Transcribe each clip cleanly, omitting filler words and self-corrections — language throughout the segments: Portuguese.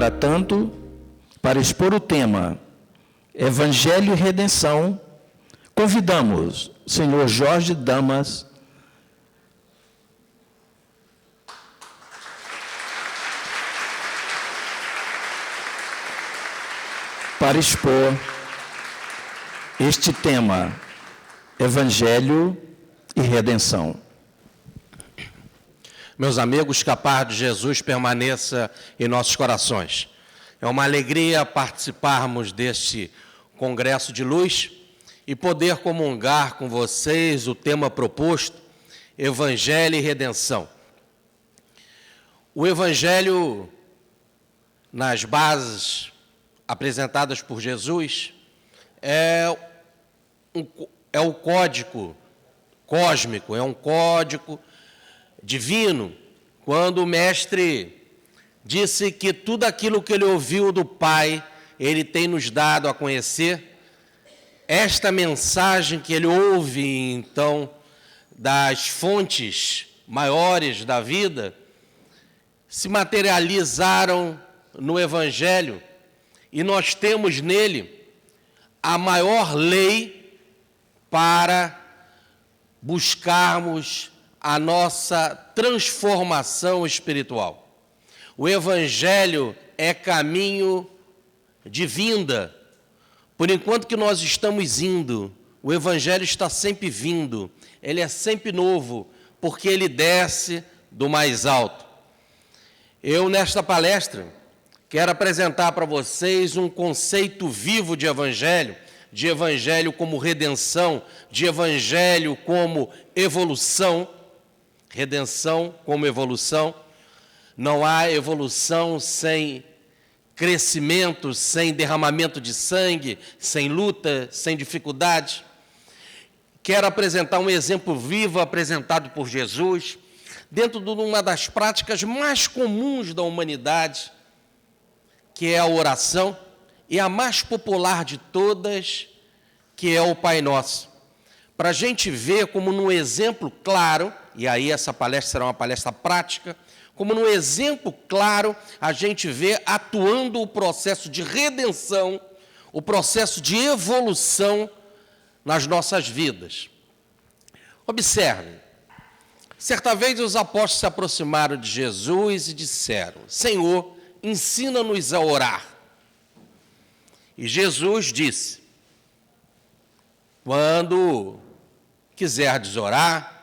Para tanto, para expor o tema Evangelho e Redenção, convidamos o senhor Jorge Damas para expor este tema, Evangelho e Redenção. Meus amigos, que a paz de Jesus permaneça em nossos corações. É uma alegria participarmos deste Congresso de Luz e poder comungar com vocês o tema proposto, Evangelho e Redenção. O Evangelho, nas bases apresentadas por Jesus, é o código cósmico, é um código divino, quando o Mestre disse que tudo aquilo que ele ouviu do Pai, ele tem nos dado a conhecer. Esta mensagem que ele ouve, então, das fontes maiores da vida, se materializaram no Evangelho, e nós temos nele a maior lei para buscarmos a nossa transformação espiritual. O Evangelho é caminho de vinda. Por enquanto que nós estamos indo, o Evangelho está sempre vindo. Ele é sempre novo, porque ele desce do mais alto. Eu, nesta palestra, quero apresentar para vocês um conceito vivo de Evangelho como redenção, de Evangelho como evolução. Redenção como evolução. Não há evolução sem crescimento, sem derramamento de sangue, sem luta, sem dificuldade. Quero apresentar um exemplo vivo apresentado por Jesus, dentro de uma das práticas mais comuns da humanidade, que é a oração, e a mais popular de todas, que é o Pai Nosso. Para a gente ver como num exemplo claro, e aí essa palestra será uma palestra prática, como num exemplo claro a gente vê atuando o processo de redenção, o processo de evolução nas nossas vidas. Observe, certa vez os apóstolos se aproximaram de Jesus e disseram: Senhor, ensina-nos a orar. E Jesus disse: quando quiserdes orar,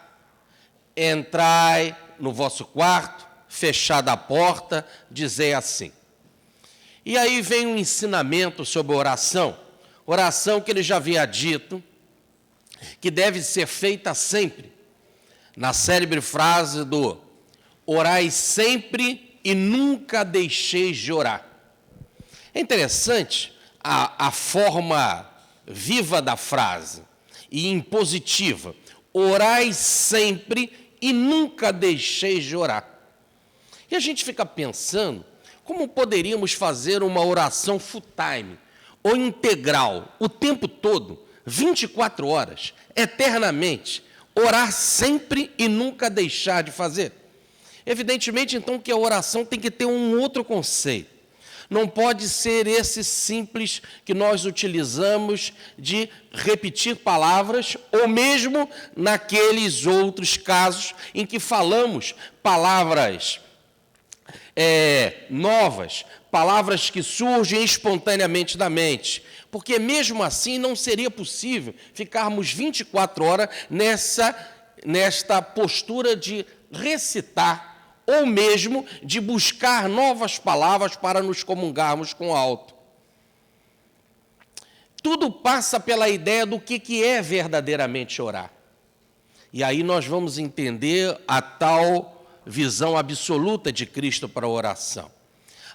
entrai no vosso quarto, fechada a porta, dizei assim. E aí vem um ensinamento sobre oração que ele já havia dito, que deve ser feita sempre, na célebre frase do orai sempre e nunca deixeis de orar. É interessante a forma viva da frase e impositiva, orai sempre e nunca deixeis de orar. E a gente fica pensando, como poderíamos fazer uma oração full time, ou integral, o tempo todo, 24 horas, eternamente, orar sempre e nunca deixar de fazer? Evidentemente, então, que a oração tem que ter um outro conceito. Não pode ser esse simples que nós utilizamos de repetir palavras, ou mesmo naqueles outros casos em que falamos palavras novas, palavras que surgem espontaneamente da mente. Porque mesmo assim não seria possível ficarmos 24 horas nesta postura de recitar, ou mesmo de buscar novas palavras para nos comungarmos com o alto. Tudo passa pela ideia do que é verdadeiramente orar. E aí nós vamos entender a tal visão absoluta de Cristo para a oração.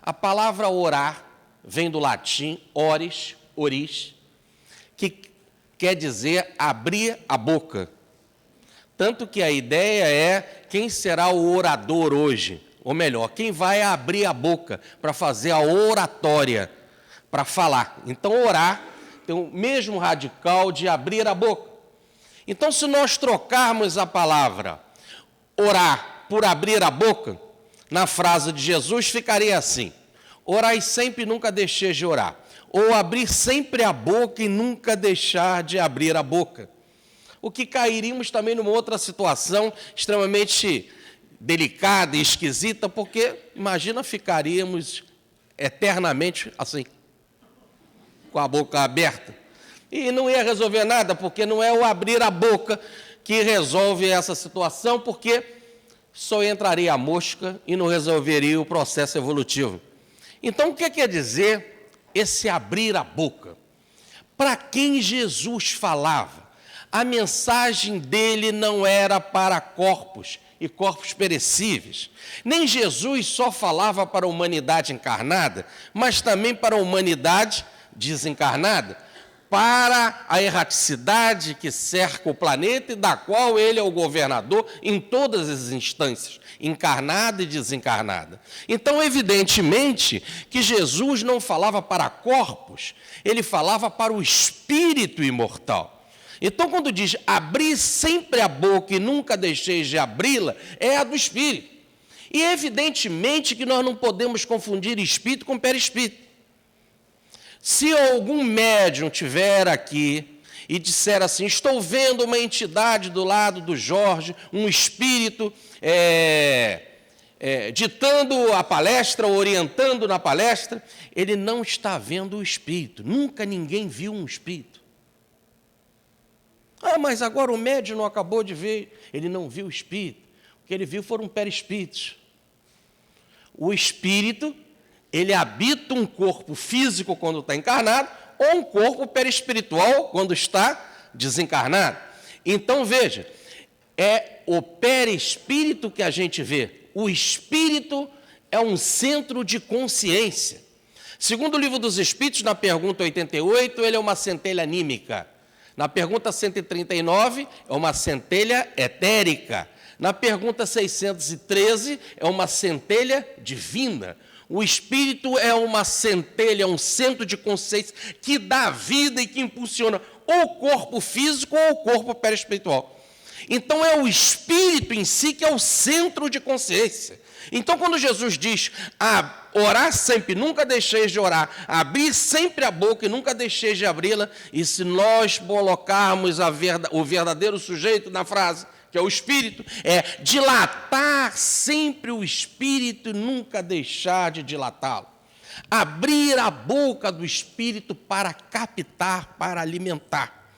A palavra orar vem do latim oris, que quer dizer abrir a boca. Tanto que a ideia é quem será o orador hoje, ou melhor, quem vai abrir a boca para fazer a oratória, para falar. Então, orar tem o mesmo radical de abrir a boca. Então, se nós trocarmos a palavra orar por abrir a boca, na frase de Jesus ficaria assim: Orai sempre e nunca deixeis de orar. Ou abrir sempre a boca e nunca deixar de abrir a boca. O que cairíamos também numa outra situação extremamente delicada e esquisita, porque, imagina, ficaríamos eternamente assim, com a boca aberta. E não ia resolver nada, porque não é o abrir a boca que resolve essa situação, porque só entraria a mosca e não resolveria o processo evolutivo. Então, o que quer dizer esse abrir a boca? Para quem Jesus falava, a mensagem dele não era para corpos e corpos perecíveis. Nem Jesus só falava para a humanidade encarnada, mas também para a humanidade desencarnada, para a erraticidade que cerca o planeta e da qual ele é o governador em todas as instâncias, encarnada e desencarnada. Então, evidentemente, que Jesus não falava para corpos, ele falava para o espírito imortal. Então, quando diz, abri sempre a boca e nunca deixeis de abri-la, é a do espírito. E evidentemente que nós não podemos confundir espírito com perispírito. Se algum médium tiver aqui e disser assim, estou vendo uma entidade do lado do Jorge, um espírito ditando a palestra, orientando na palestra, ele não está vendo o espírito. Nunca ninguém viu um espírito. Ah, mas agora o médium não acabou de ver. Ele não viu o espírito. O que ele viu foram perispíritos. O espírito, ele habita um corpo físico quando está encarnado, ou um corpo perispiritual quando está desencarnado. Então, veja, é o perispírito que a gente vê. O espírito é um centro de consciência. Segundo o Livro dos Espíritos, na pergunta 88, ele é uma centelha anímica. Na pergunta 139, é uma centelha etérica. Na pergunta 613, é uma centelha divina. O espírito é uma centelha, um centro de consciência que dá vida e que impulsiona ou o corpo físico ou o corpo perispiritual. Então é o espírito em si que é o centro de consciência. Então quando Jesus diz, orar sempre, nunca deixeis de orar, abrir sempre a boca e nunca deixeis de abri-la, e se nós colocarmos o verdadeiro sujeito na frase, que é o espírito, é dilatar sempre o espírito e nunca deixar de dilatá-lo. Abrir a boca do espírito para captar, para alimentar.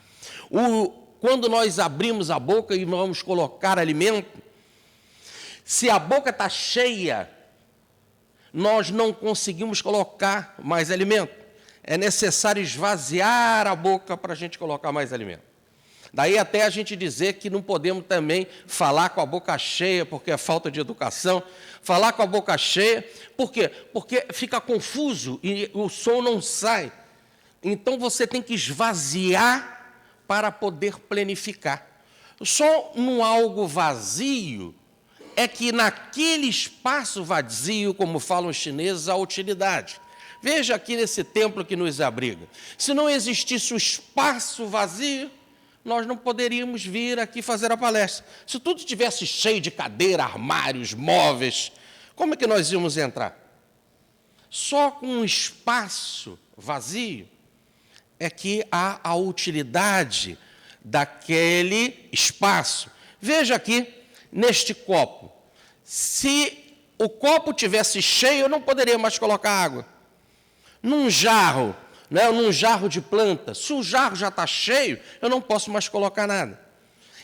Quando nós abrimos a boca e vamos colocar alimento, se a boca está cheia, nós não conseguimos colocar mais alimento. É necessário esvaziar a boca para a gente colocar mais alimento. Daí até a gente dizer que não podemos também falar com a boca cheia, porque é falta de educação. Falar com a boca cheia, por quê? Porque fica confuso e o som não sai. Então você tem que esvaziar para poder plenificar. Só num algo vazio é que naquele espaço vazio, como falam os chineses, há utilidade. Veja aqui nesse templo que nos abriga. Se não existisse o espaço vazio, nós não poderíamos vir aqui fazer a palestra. Se tudo estivesse cheio de cadeira, armários, móveis, como é que nós íamos entrar? Só com um espaço vazio é que há a utilidade daquele espaço. Veja aqui, neste copo. Se o copo tivesse cheio, eu não poderia mais colocar água. Num jarro, num jarro de planta, se o jarro já está cheio, eu não posso mais colocar nada.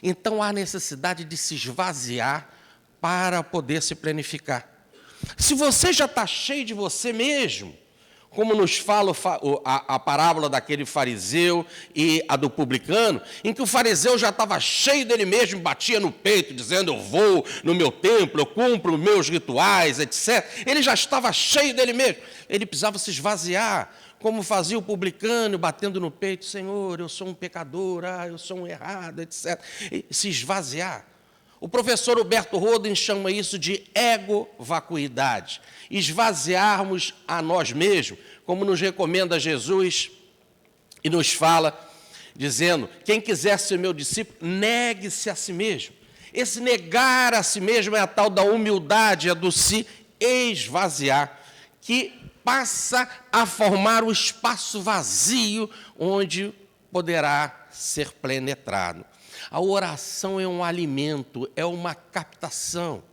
Então, há necessidade de se esvaziar para poder se planificar. Se você já está cheio de você mesmo, como nos fala a parábola daquele fariseu e a do publicano, em que o fariseu já estava cheio dele mesmo, batia no peito, dizendo, eu vou no meu templo, eu cumpro meus rituais, etc. Ele já estava cheio dele mesmo. Ele precisava se esvaziar, como fazia o publicano, batendo no peito, Senhor, eu sou um pecador, eu sou um errado, etc. E se esvaziar. O professor Huberto Roden chama isso de ego-vacuidade. Esvaziarmos a nós mesmos, como nos recomenda Jesus e nos fala, dizendo, quem quiser ser meu discípulo, negue-se a si mesmo. Esse negar a si mesmo é a tal da humildade, é do se esvaziar, que passa a formar o espaço vazio onde poderá ser penetrado. A oração é um alimento, é uma captação.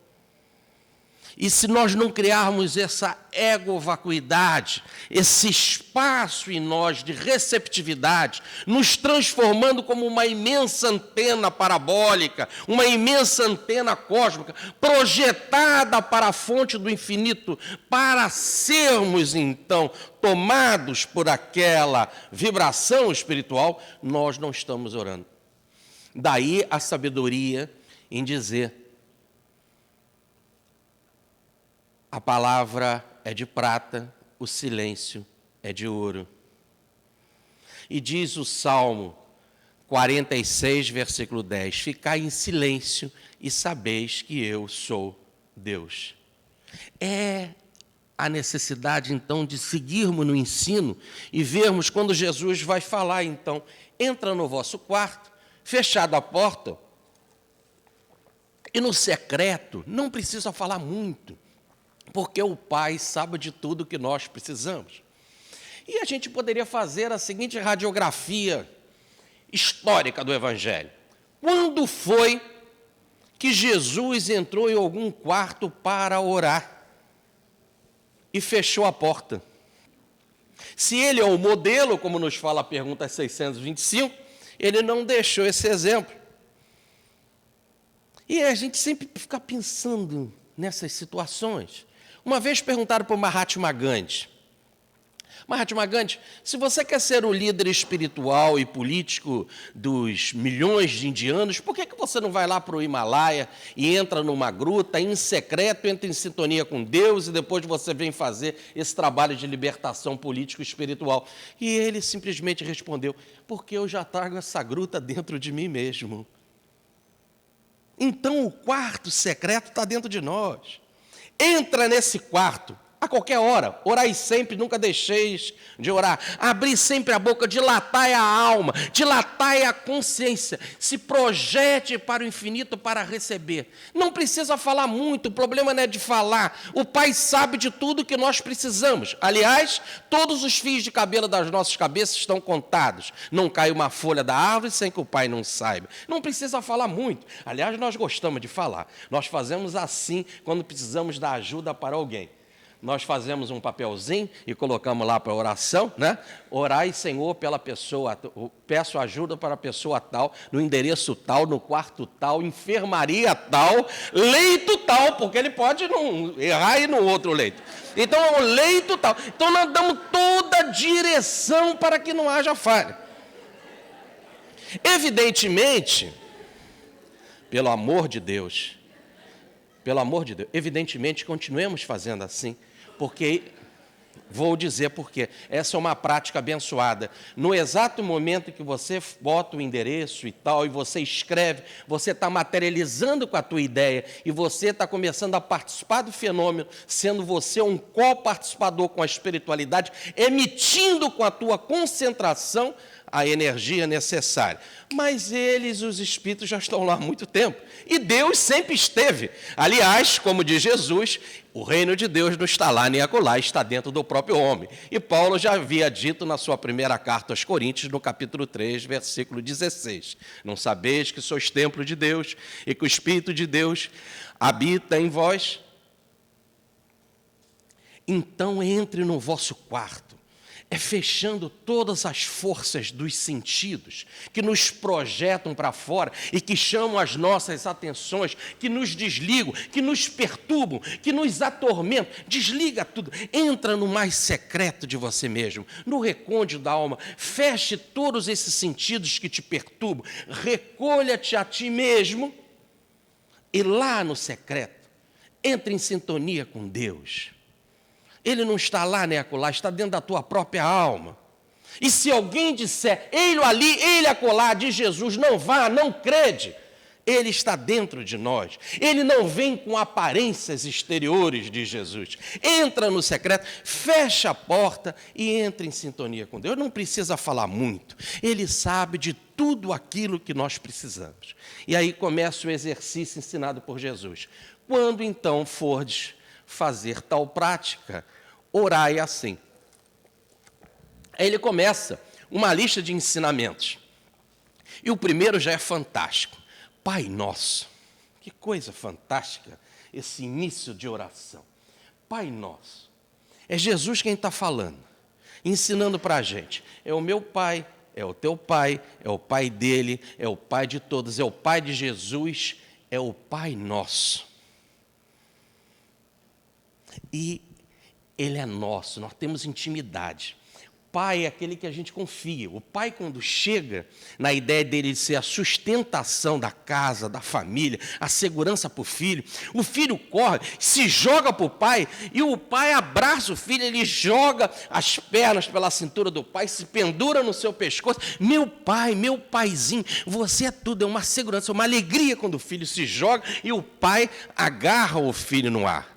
E se nós não criarmos essa egovacuidade, esse espaço em nós de receptividade, nos transformando como uma imensa antena parabólica, uma imensa antena cósmica, projetada para a fonte do infinito, para sermos, então, tomados por aquela vibração espiritual, nós não estamos orando. Daí a sabedoria em dizer: a palavra é de prata, o silêncio é de ouro. E diz o Salmo 46, versículo 10, ficai em silêncio e sabeis que eu sou Deus. É a necessidade, então, de seguirmos no ensino e vermos quando Jesus vai falar, então, entra no vosso quarto, fechado a porta, e no secreto, não precisa falar muito, porque o Pai sabe de tudo que nós precisamos. E a gente poderia fazer a seguinte radiografia histórica do Evangelho. Quando foi que Jesus entrou em algum quarto para orar e fechou a porta? Se ele é o modelo, como nos fala a pergunta 625, ele não deixou esse exemplo. E a gente sempre fica pensando nessas situações. Uma vez perguntaram para o Mahatma Gandhi: Mahatma Gandhi, se você quer ser o líder espiritual e político dos milhões de indianos, por que você não vai lá para o Himalaia e entra numa gruta, em secreto, entra em sintonia com Deus e depois você vem fazer esse trabalho de libertação político-espiritual? E ele simplesmente respondeu: porque eu já trago essa gruta dentro de mim mesmo. Então o quarto secreto está dentro de nós. Entra nesse quarto, a qualquer hora, orai sempre, nunca deixeis de orar, abri sempre a boca, dilatai a alma, dilatai a consciência, se projete para o infinito para receber. Não precisa falar muito, o problema não é de falar, o Pai sabe de tudo que nós precisamos. Aliás, todos os fios de cabelo das nossas cabeças estão contados, não cai uma folha da árvore sem que o Pai não saiba. Não precisa falar muito, aliás, nós gostamos de falar, nós fazemos assim quando precisamos da ajuda para alguém. Nós fazemos um papelzinho e colocamos lá para oração, né? Orai, Senhor, pela pessoa, peço ajuda para a pessoa tal, no endereço tal, no quarto tal, enfermaria tal, leito tal, porque ele pode não errar e no outro leito. Então, é o leito tal. Então, nós damos toda a direção para que não haja falha. Evidentemente, pelo amor de Deus, evidentemente, continuemos fazendo assim, porque, vou dizer porquê, essa é uma prática abençoada. No exato momento que você bota o endereço e tal, e você escreve, você está materializando com a tua ideia, e você está começando a participar do fenômeno, sendo você um co-participador com a espiritualidade, emitindo com a tua concentração a energia necessária. Mas eles, os espíritos, já estão lá há muito tempo. E Deus sempre esteve. Aliás, como diz Jesus, o reino de Deus não está lá nem acolá, está dentro do próprio homem. E Paulo já havia dito na sua primeira carta aos Coríntios, no capítulo 3, versículo 16. Não sabeis que sois templo de Deus e que o Espírito de Deus habita em vós? Então entre no vosso quarto. É fechando todas as forças dos sentidos que nos projetam para fora e que chamam as nossas atenções, que nos desligam, que nos perturbam, que nos atormentam. Desliga tudo. Entra no mais secreto de você mesmo, no recôndito da alma. Feche todos esses sentidos que te perturbam. Recolha-te a ti mesmo e lá no secreto, entre em sintonia com Deus. Ele não está lá, nem acolá, está dentro da tua própria alma. E se alguém disser, ele ali, ele acolá, de Jesus, não vá, não crede, ele está dentro de nós. Ele não vem com aparências exteriores de Jesus. Entra no secreto, fecha a porta e entra em sintonia com Deus. Não precisa falar muito. Ele sabe de tudo aquilo que nós precisamos. E aí começa o exercício ensinado por Jesus. Quando então fordes fazer tal prática, orai assim. Aí ele começa uma lista de ensinamentos. E o primeiro já é fantástico. Pai Nosso. Que coisa fantástica esse início de oração. Pai Nosso. É Jesus quem está falando, ensinando para a gente. É o meu pai, é o teu pai, é o pai dele, é o pai de todos, é o pai de Jesus, é o Pai Nosso. E ele é nosso, nós temos intimidade. Pai é aquele que a gente confia. O pai, quando chega na ideia dele de ser a sustentação da casa, da família, a segurança para o filho corre, se joga para o pai, e o pai abraça o filho, ele joga as pernas pela cintura do pai, se pendura no seu pescoço. Meu pai, meu paizinho, você é tudo, é uma segurança, uma alegria quando o filho se joga e o pai agarra o filho no ar.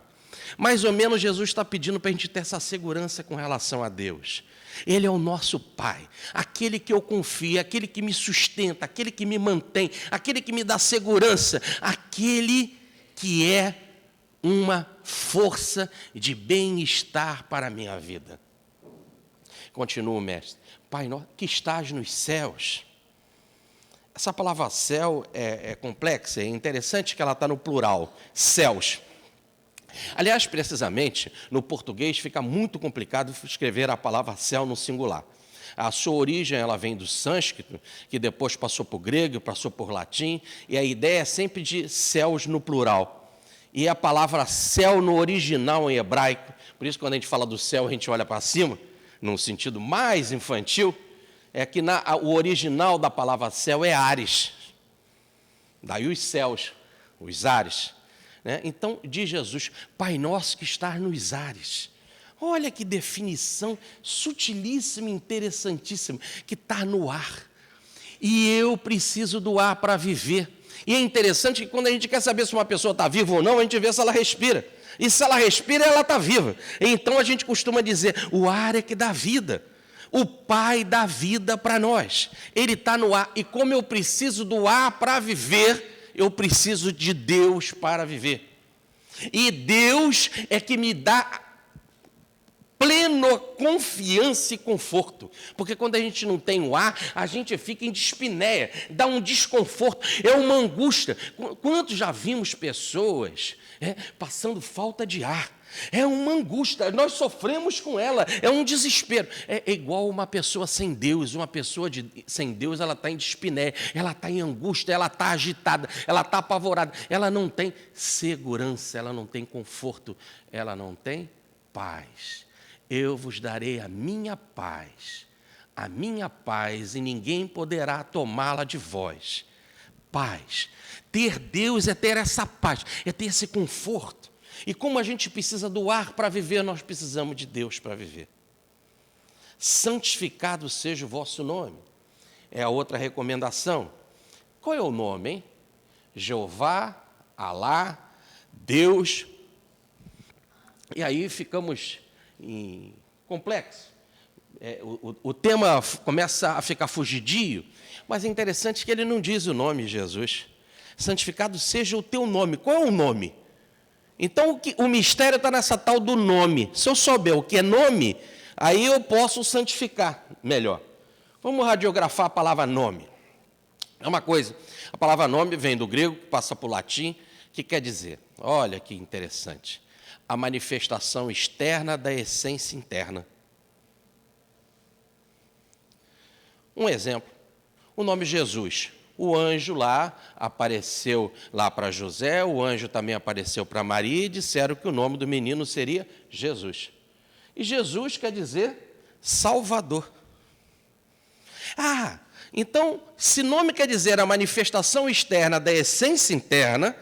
Mais ou menos Jesus está pedindo para a gente ter essa segurança com relação a Deus. Ele é o nosso Pai, aquele que eu confio, aquele que me sustenta, aquele que me mantém, aquele que me dá segurança, aquele que é uma força de bem-estar para a minha vida. Continua o mestre. Pai nosso, que estás nos céus. Essa palavra céu é complexa, é interessante que ela está no plural, céus. Aliás, precisamente, no português fica muito complicado escrever a palavra céu no singular. A sua origem ela vem do sânscrito, que depois passou por grego, passou por latim, e a ideia é sempre de céus no plural. E a palavra céu no original em hebraico, por isso quando a gente fala do céu, a gente olha para cima, num sentido mais infantil, é que o original da palavra céu é ares. Daí os céus, os ares. Então, diz Jesus, Pai nosso que está nos ares. Olha que definição sutilíssima, interessantíssima, que está no ar. E eu preciso do ar para viver. E é interessante que quando a gente quer saber se uma pessoa está viva ou não, a gente vê se ela respira. E se ela respira, ela está viva. Então a gente costuma dizer, o ar é que dá vida. O Pai dá vida para nós. Ele está no ar. E como eu preciso do ar para viver, eu preciso de Deus para viver. E Deus é que me dá plena confiança e conforto. Porque quando a gente não tem o ar, a gente fica em dispneia, dá um desconforto, é uma angústia. Quantos já vimos pessoas passando falta de ar? É uma angústia, nós sofremos com ela, é um desespero. É igual uma pessoa sem Deus, uma pessoa sem Deus, ela está em dispneia, ela está em angústia, ela está agitada, ela está apavorada, ela não tem segurança, ela não tem conforto, ela não tem paz. Eu vos darei a minha paz, e ninguém poderá tomá-la de vós. Paz. Ter Deus é ter essa paz, é ter esse conforto. E como a gente precisa do ar para viver, nós precisamos de Deus para viver. Santificado seja o vosso nome. É a outra recomendação. Qual é o nome, hein? Jeová, Alá, Deus. E aí ficamos em complexo. O tema começa a ficar fugidio, mas é interessante que ele não diz o nome, Jesus. Santificado seja o teu nome. Qual é o nome? Então, o mistério está nessa tal do nome. Se eu souber o que é nome, aí eu posso santificar melhor. Vamos radiografar a palavra nome. É uma coisa, a palavra nome vem do grego, passa para o latim, que quer dizer, olha que interessante, a manifestação externa da essência interna. Um exemplo, o nome Jesus. O anjo lá apareceu lá para José, o anjo também apareceu para Maria e disseram que o nome do menino seria Jesus. E Jesus quer dizer Salvador. Então, se nome quer dizer a manifestação externa da essência interna,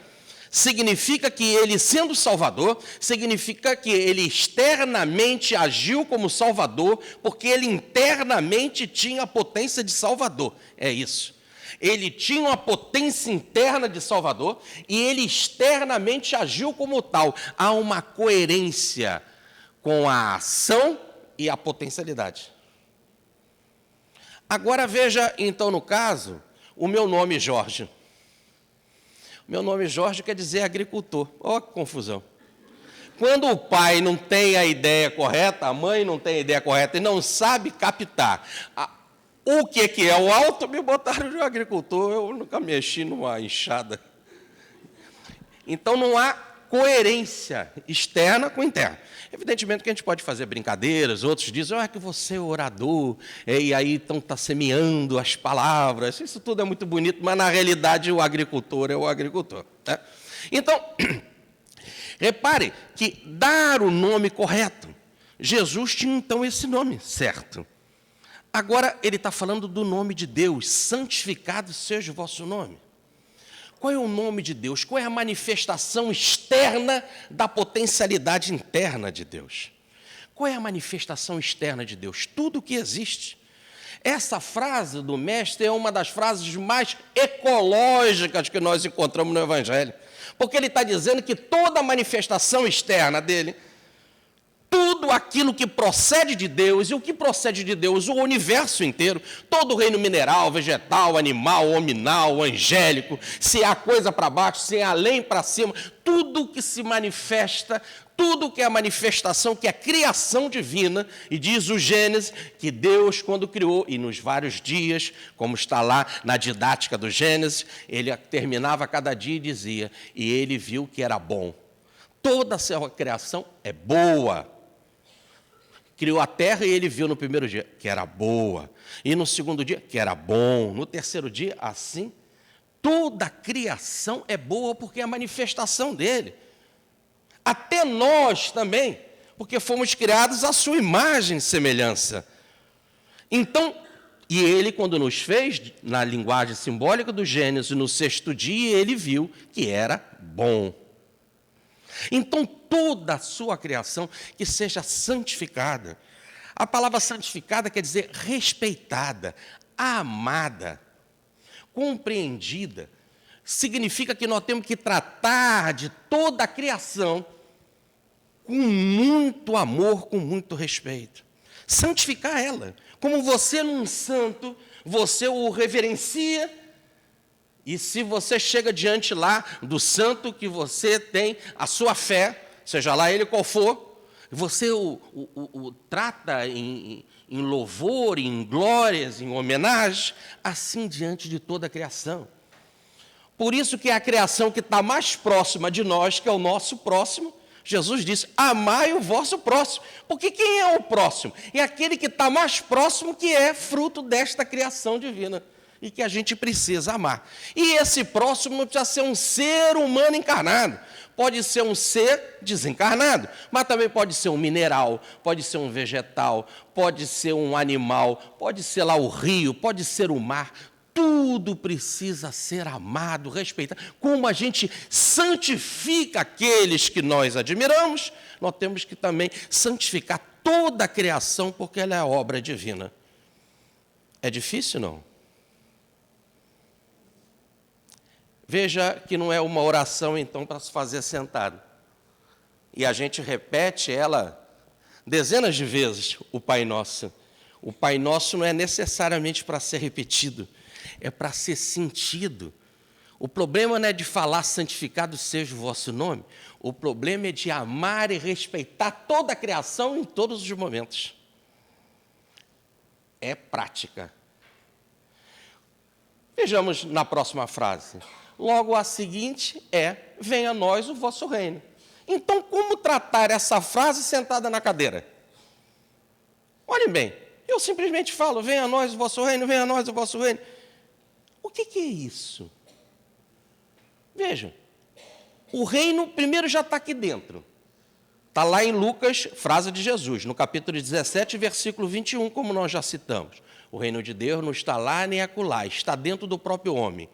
significa que ele, sendo Salvador, significa que ele externamente agiu como Salvador, porque ele internamente tinha a potência de Salvador. É isso. Ele tinha uma potência interna de Salvador e ele externamente agiu como tal. Há uma coerência com a ação e a potencialidade. Agora veja, então, no caso, o meu nome Jorge. Meu nome Jorge quer dizer agricultor. Olha que confusão. quando o pai não tem a ideia correta, a mãe não tem a ideia correta e não sabe captar o que é o alto, me botaram de agricultor, eu nunca mexi numa enxada. Então não há coerência externa com interna. Evidentemente que a gente pode fazer brincadeiras, outros dizem, que você é orador, e aí então está semeando as palavras, isso tudo é muito bonito, mas na realidade o agricultor é o agricultor. Né? Então, repare que dar o nome correto, Jesus tinha então esse nome certo. Agora ele está falando do nome de Deus, santificado seja o vosso nome. Qual é o nome de Deus? Qual é a manifestação externa da potencialidade interna de Deus? Qual é a manifestação externa de Deus? Tudo o que existe. Essa frase do mestre é uma das frases mais ecológicas que nós encontramos no Evangelho, porque ele está dizendo que toda a manifestação externa dele, tudo aquilo que procede de Deus, e o que procede de Deus? O universo inteiro, todo o reino mineral, vegetal, animal, hominal, angélico, se há coisa para baixo, se há além para cima, tudo que se manifesta, tudo que é a manifestação, que é a criação divina, e diz o Gênesis, que Deus, quando criou, e nos vários dias, como está lá na didática do Gênesis, ele terminava cada dia e dizia, e ele viu que era bom. Toda a sua criação é boa. Criou a terra e ele viu no primeiro dia que era boa. E no segundo dia que era bom. No terceiro dia, assim. Toda a criação é boa porque é a manifestação dele. Até nós também, porque fomos criados à sua imagem e semelhança. Então, e ele, quando nos fez, na linguagem simbólica do Gênesis, no sexto dia, ele viu que era bom. Então, toda a sua criação que seja santificada. A palavra santificada quer dizer respeitada, amada, compreendida. Significa que nós temos que tratar de toda a criação com muito amor, com muito respeito. Santificar ela. Como você num santo, você o reverencia. E se você chega diante lá do santo que você tem a sua fé, seja lá ele qual for, você o trata em louvor, em glórias, em homenagem, assim diante de toda a criação. Por isso que é a criação que está mais próxima de nós, que é o nosso próximo, Jesus disse, amai o vosso próximo. Porque quem é o próximo? É aquele que está mais próximo, que é fruto desta criação divina. E que a gente precisa amar. E esse próximo não precisa ser um ser humano encarnado. Pode ser um ser desencarnado, mas também pode ser um mineral, pode ser um vegetal, pode ser um animal, pode ser lá o rio, pode ser o mar. Tudo precisa ser amado, respeitado. Como a gente santifica aqueles que nós admiramos, nós temos que também santificar toda a criação, porque ela é obra divina. É difícil, não? Veja que não é uma oração, então, para se fazer sentado. E a gente repete ela dezenas de vezes, o Pai Nosso. O Pai Nosso não é necessariamente para ser repetido, é para ser sentido. O problema não é de falar santificado seja o vosso nome, o problema é de amar e respeitar toda a criação em todos os momentos. É prática. Vejamos na próxima frase. Logo a seguinte é, venha a nós o vosso reino. Então, como tratar essa frase sentada na cadeira? Olhem bem, eu simplesmente falo, venha a nós o vosso reino, venha a nós o vosso reino. O que é isso? Vejam, o reino primeiro já está aqui dentro. Está lá em Lucas, frase de Jesus, no capítulo 17, versículo 21, como nós já citamos. O reino de Deus não está lá nem acolá, está dentro do próprio homem.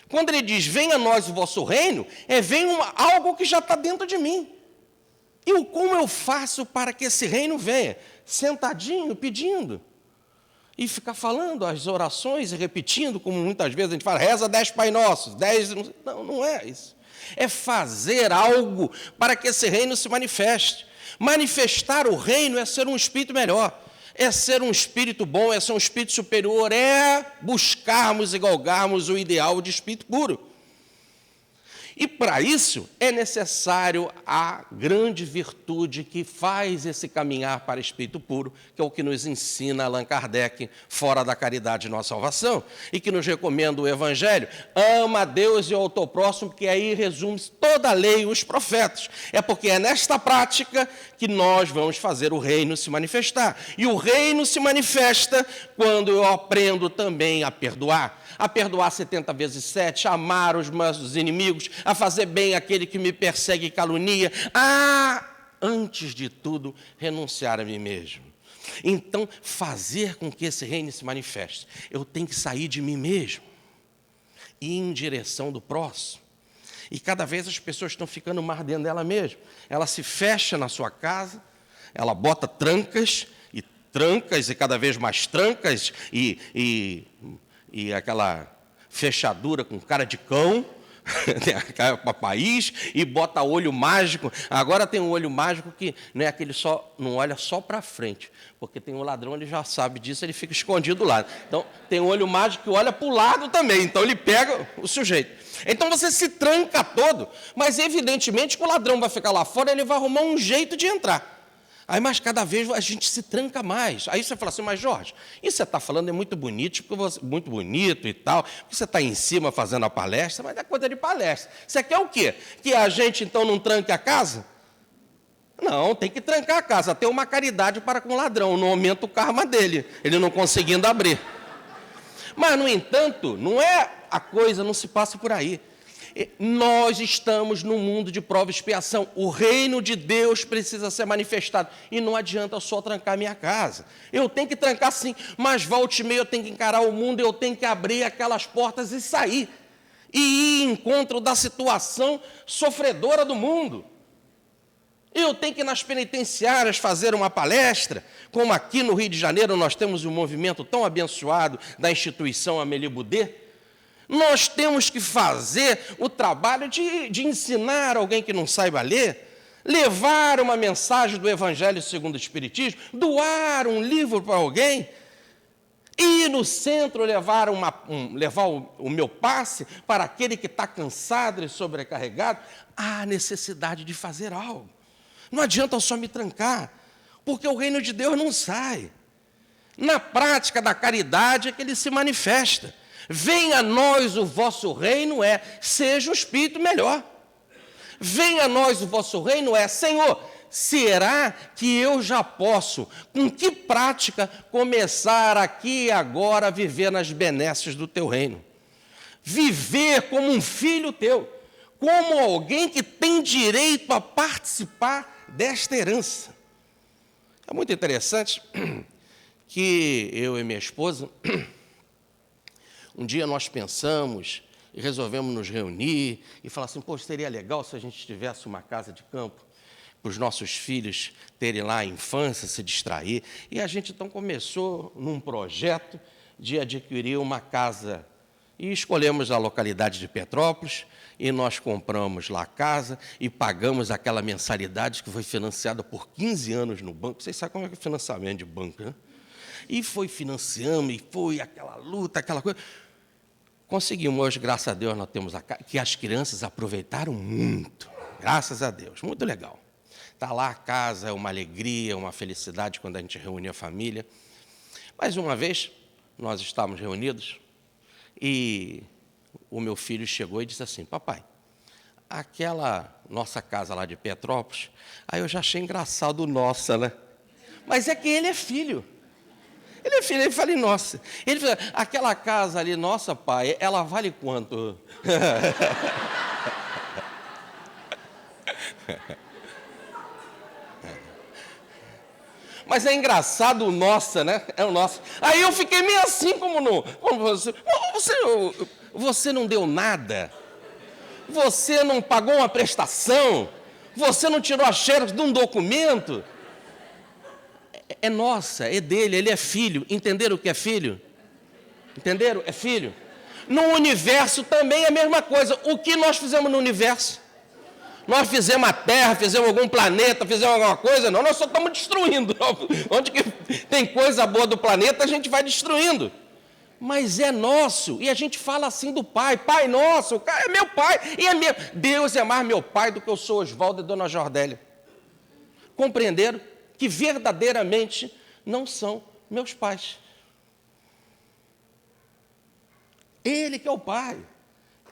Quando ele diz, venha a nós o vosso reino, vem algo que já está dentro de mim. E como eu faço para que esse reino venha? Sentadinho, pedindo. E ficar falando as orações e repetindo, como muitas vezes a gente fala, reza 10 Pai Nossos, 10... Não, não é isso. É fazer algo para que esse reino se manifeste. Manifestar o reino é ser um espírito melhor. É ser um espírito bom, é ser um espírito superior, é buscarmos e galgarmos o ideal de espírito puro. E para isso é necessário a grande virtude que faz esse caminhar para espírito puro, que é o que nos ensina Allan Kardec, Fora da Caridade Nossa Salvação, e que nos recomenda o Evangelho: ama a Deus e ao teu próximo, que aí resume-se toda a lei e os profetas. É porque é nesta prática que nós vamos fazer o reino se manifestar. E o reino se manifesta quando eu aprendo também a perdoar 70 vezes 7, a amar os meus inimigos, a fazer bem aquele que me persegue e calunia, antes de tudo, renunciar a mim mesmo. Então, fazer com que esse reino se manifeste, eu tenho que sair de mim mesmo e ir em direção do próximo. E cada vez as pessoas estão ficando mais dentro dela mesma. Ela se fecha na sua casa, ela bota trancas e cada vez mais trancas e aquela fechadura com cara de cão, para país, e bota olho mágico. Agora tem um olho mágico que não é aquele só, não olha só para frente, porque tem um ladrão, ele já sabe disso, ele fica escondido do lado. Então, tem um olho mágico que olha para o lado também, então ele pega o sujeito. Então você se tranca todo, mas evidentemente que o ladrão vai ficar lá fora, ele vai arrumar um jeito de entrar. Aí, mas cada vez a gente se tranca mais. Aí você fala assim: mas Jorge, isso que você está falando é muito bonito, muito bonito e tal, porque você está em cima fazendo a palestra, mas é coisa de palestra. Você quer o quê? Que a gente, então, não tranque a casa? Não, tem que trancar a casa, ter uma caridade para com o ladrão, não aumenta o karma dele, ele não conseguindo abrir. Mas, no entanto, não é a coisa, não se passa por aí. Nós estamos num mundo de prova e expiação. O reino de Deus precisa ser manifestado. E não adianta só trancar minha casa. Eu tenho que trancar sim, mas volte e meia eu tenho que encarar o mundo, eu tenho que abrir aquelas portas e sair. E ir em encontro da situação sofredora do mundo. Eu tenho que ir nas penitenciárias fazer uma palestra, como aqui no Rio de Janeiro nós temos um movimento tão abençoado da instituição Amélie Boudet. Nós temos que fazer o trabalho de ensinar alguém que não saiba ler, levar uma mensagem do Evangelho segundo o Espiritismo, doar um livro para alguém, ir no centro levar o meu passe para aquele que está cansado e sobrecarregado. Há necessidade de fazer algo. Não adianta eu só me trancar, porque o reino de Deus não sai. Na prática da caridade é que ele se manifesta. Venha a nós o vosso reino seja um espírito melhor. Venha a nós o vosso reino Senhor, será que eu já posso, com que prática, começar aqui e agora a viver nas benesses do teu reino? Viver como um filho teu, como alguém que tem direito a participar desta herança. É muito interessante que eu e minha esposa, um dia nós pensamos e resolvemos nos reunir e falar assim: pô, seria legal se a gente tivesse uma casa de campo para os nossos filhos terem lá a infância, se distrair. E a gente então começou num projeto de adquirir uma casa. E escolhemos a localidade de Petrópolis, e nós compramos lá a casa e pagamos aquela mensalidade que foi financiada por 15 anos no banco. Vocês sabem como é que é financiamento de banco, né? E foi financiando, e foi aquela luta, aquela coisa. Conseguimos hoje, graças a Deus, nós temos a casa, que as crianças aproveitaram muito, graças a Deus, muito legal. Está lá a casa, é uma alegria, uma felicidade quando a gente reúne a família. Mais uma vez, nós estávamos reunidos, e o meu filho chegou e disse assim: papai, aquela nossa casa lá de Petrópolis, aí eu já achei engraçado nossa, né? Mas é que ele é filho. Ele é filho, ele fala: nossa. Ele fala: aquela casa ali, nossa, pai, ela vale quanto? Mas é engraçado o nossa, né? É o nosso. Aí eu fiquei meio assim, como você não deu nada. Você não pagou uma prestação. Você não tirou a xerox de um documento. É nossa, é dele, ele é filho. Entenderam o que é filho? Entenderam? É filho. No universo também é a mesma coisa. O que nós fizemos no universo? Nós fizemos a Terra, fizemos algum planeta, fizemos alguma coisa? Não, nós só estamos destruindo. Onde que tem coisa boa do planeta, a gente vai destruindo. mas é nosso. E a gente fala assim do Pai: Pai nosso, o cara é meu Pai, e é meu. Deus é mais meu Pai do que eu sou Oswaldo e Dona Jordélia. Compreenderam que verdadeiramente não são meus pais. Ele que é o Pai.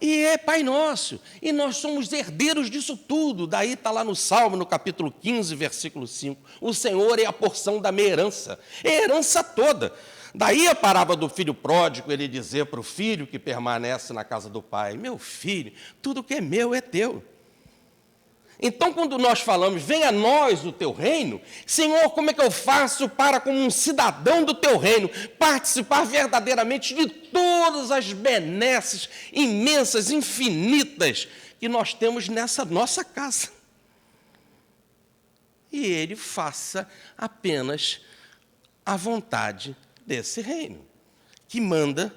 E é Pai nosso. E nós somos herdeiros disso tudo. Daí está lá no Salmo, no capítulo 15, versículo 5. O Senhor é a porção da minha herança. É a herança toda. Daí a parábola do filho pródigo, ele dizer para o filho que permanece na casa do pai: meu filho, tudo que é meu é teu. Então, quando nós falamos, venha a nós o teu reino, Senhor, como é que eu faço para, como um cidadão do teu reino, participar verdadeiramente de todas as benesses imensas, infinitas, que nós temos nessa nossa casa? E ele faça apenas a vontade desse reino, que manda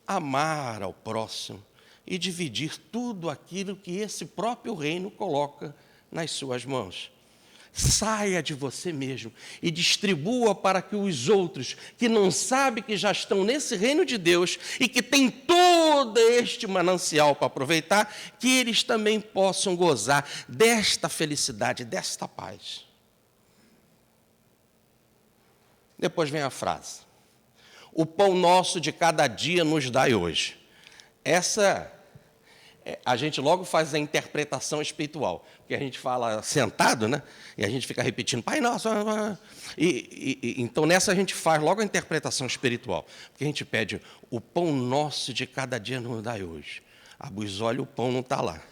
amar ao próximo e dividir tudo aquilo que esse próprio reino coloca nas suas mãos. Saia de você mesmo e distribua para que os outros, que não sabem que já estão nesse reino de Deus e que têm todo este manancial para aproveitar, que eles também possam gozar desta felicidade, desta paz. Depois vem a frase: o pão nosso de cada dia nos dai hoje. Essa, a gente logo faz a interpretação espiritual, porque a gente fala sentado, né? E a gente fica repetindo, Pai nosso. Então, nessa a gente faz logo a interpretação espiritual, porque a gente pede, o pão nosso de cada dia nos dai hoje. Abre os olhos, o pão não está lá.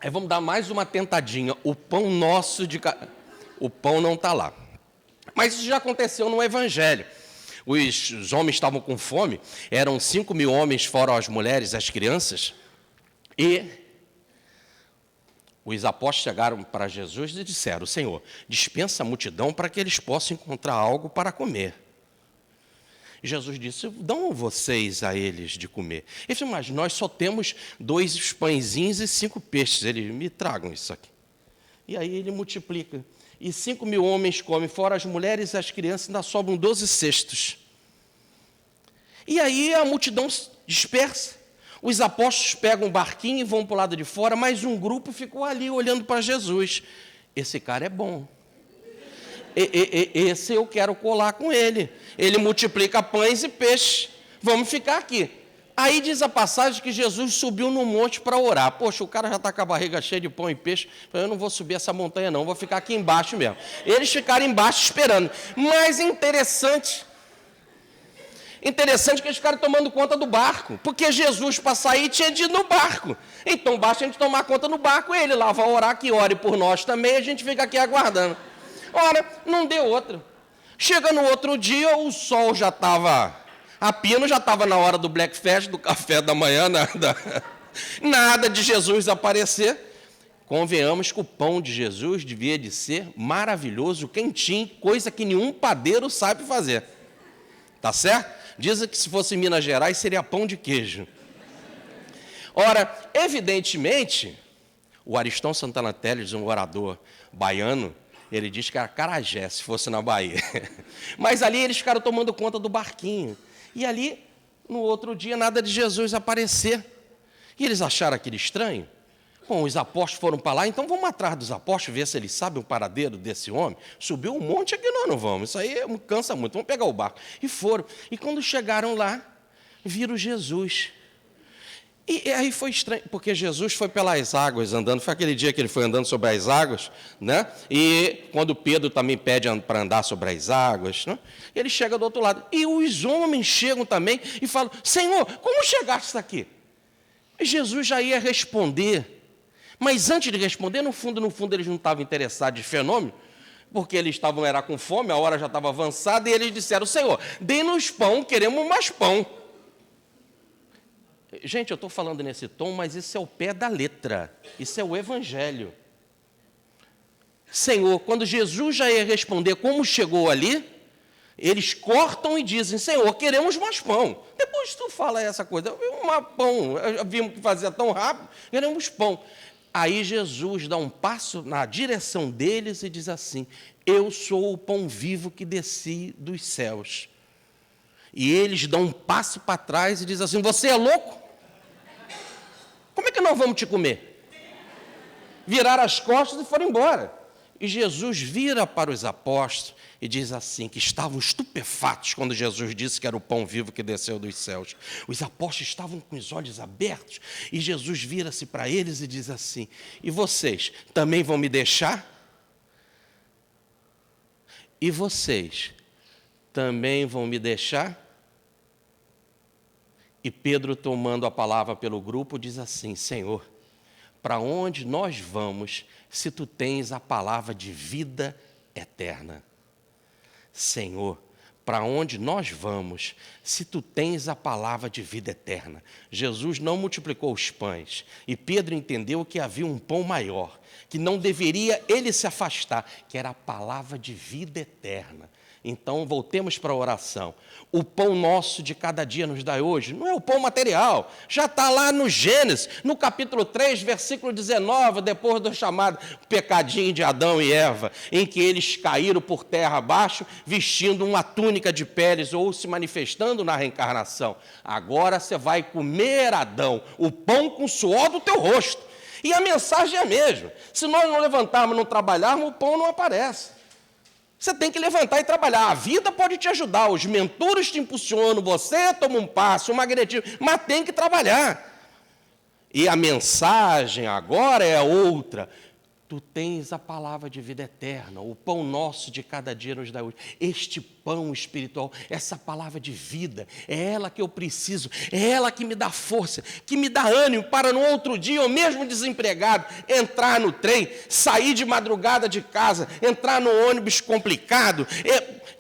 Aí vamos dar mais uma tentadinha, o pão nosso de cada... O pão não está lá. Mas isso já aconteceu no Evangelho. Os homens estavam com fome, eram 5.000 homens, fora as mulheres, as crianças, e os apóstolos chegaram para Jesus e disseram: Senhor, dispensa a multidão para que eles possam encontrar algo para comer. E Jesus disse: dão vocês a eles de comer. Ele disse: mas nós só temos 2 pãezinhos e 5 peixes. Eles me tragam isso aqui. E aí ele multiplica. E 5.000 homens comem, fora as mulheres e as crianças, ainda sobram 12 cestos. E aí a multidão dispersa. Os apóstolos pegam um barquinho e vão para o lado de fora, mas um grupo ficou ali olhando para Jesus. Esse cara é bom. Esse eu quero colar com ele. Ele multiplica pães e peixes. Vamos ficar aqui. Aí diz a passagem que Jesus subiu no monte para orar. Poxa, o cara já está com a barriga cheia de pão e peixe. Eu não vou subir essa montanha não, vou ficar aqui embaixo mesmo. Eles ficaram embaixo esperando. Mas interessante que eles ficaram tomando conta do barco. Porque Jesus, para sair, tinha de ir no barco. Então basta a gente tomar conta no barco. Ele lá vai orar, que ore por nós também. A gente fica aqui aguardando. Ora, não deu outra. Chega no outro dia, o sol já estava... A pino já estava na hora do breakfast, do café da manhã, nada de Jesus aparecer. Convenhamos que o pão de Jesus devia de ser maravilhoso, quentinho, coisa que nenhum padeiro sabe fazer. Tá certo? Dizem que se fosse em Minas Gerais seria pão de queijo. Ora, evidentemente, o Aristão Santana Teles, um orador baiano, ele diz que era acarajé, se fosse na Bahia. Mas ali eles ficaram tomando conta do barquinho. E ali, no outro dia, nada de Jesus aparecer. E eles acharam aquilo estranho. Bom, os apóstolos foram para lá, então vamos atrás dos apóstolos, ver se eles sabem o paradeiro desse homem. Subiu um monte aqui, nós não vamos, isso aí cansa muito, vamos pegar o barco. E foram. E quando chegaram lá, viram Jesus. E aí foi estranho, porque Jesus foi pelas águas andando, foi aquele dia que ele foi andando sobre as águas, né? E quando Pedro também pede para andar sobre as águas, né? Ele chega do outro lado. E os homens chegam também e falam: Senhor, como chegaste aqui? E Jesus já ia responder, mas antes de responder, no fundo, eles não estavam interessados em fenômeno, porque eles estavam com fome, a hora já estava avançada, e eles disseram: Senhor, dê-nos pão, queremos mais pão. Gente, eu estou falando nesse tom, mas isso é o pé da letra. Isso é o Evangelho. Senhor, quando Jesus já ia responder como chegou ali, eles cortam e dizem: Senhor, queremos mais pão. Depois tu fala essa coisa, pão, vimos que fazia tão rápido, queremos pão. Aí Jesus dá um passo na direção deles e diz assim: eu sou o pão vivo que desci dos céus. E eles dão um passo para trás e dizem assim: você é louco? Como é que nós vamos te comer? Viraram as costas e foram embora. E Jesus vira para os apóstolos e diz assim, que estavam estupefatos quando Jesus disse que era o pão vivo que desceu dos céus. Os apóstolos estavam com os olhos abertos e Jesus vira-se para eles e diz assim: e vocês também vão me deixar? E vocês também vão me deixar? E Pedro, tomando a palavra pelo grupo, diz assim: Senhor, para onde nós vamos se tu tens a palavra de vida eterna? Senhor, para onde nós vamos se tu tens a palavra de vida eterna? Jesus não multiplicou os pães e Pedro entendeu que havia um pão maior, que não deveria ele se afastar, que era a palavra de vida eterna. Então, voltemos para a oração. O pão nosso de cada dia nos dai hoje, não é o pão material, já está lá no Gênesis, no capítulo 3, versículo 19, depois do chamado pecadinho de Adão e Eva, em que eles caíram por terra abaixo, vestindo uma túnica de peles ou se manifestando na reencarnação. Agora você vai comer, Adão, o pão com o suor do teu rosto. E a mensagem é a mesma. Se nós não levantarmos, não trabalharmos, o pão não aparece. Você tem que levantar e trabalhar. A vida pode te ajudar, os mentores te impulsionam, você toma um passo, um magnetismo, mas tem que trabalhar. E a mensagem agora é outra. Tu tens a palavra de vida eterna, o pão nosso de cada dia nos dá hoje. Este pão espiritual, essa palavra de vida, é ela que eu preciso, é ela que me dá força, que me dá ânimo para no outro dia, ou mesmo desempregado, entrar no trem, sair de madrugada de casa, entrar no ônibus complicado,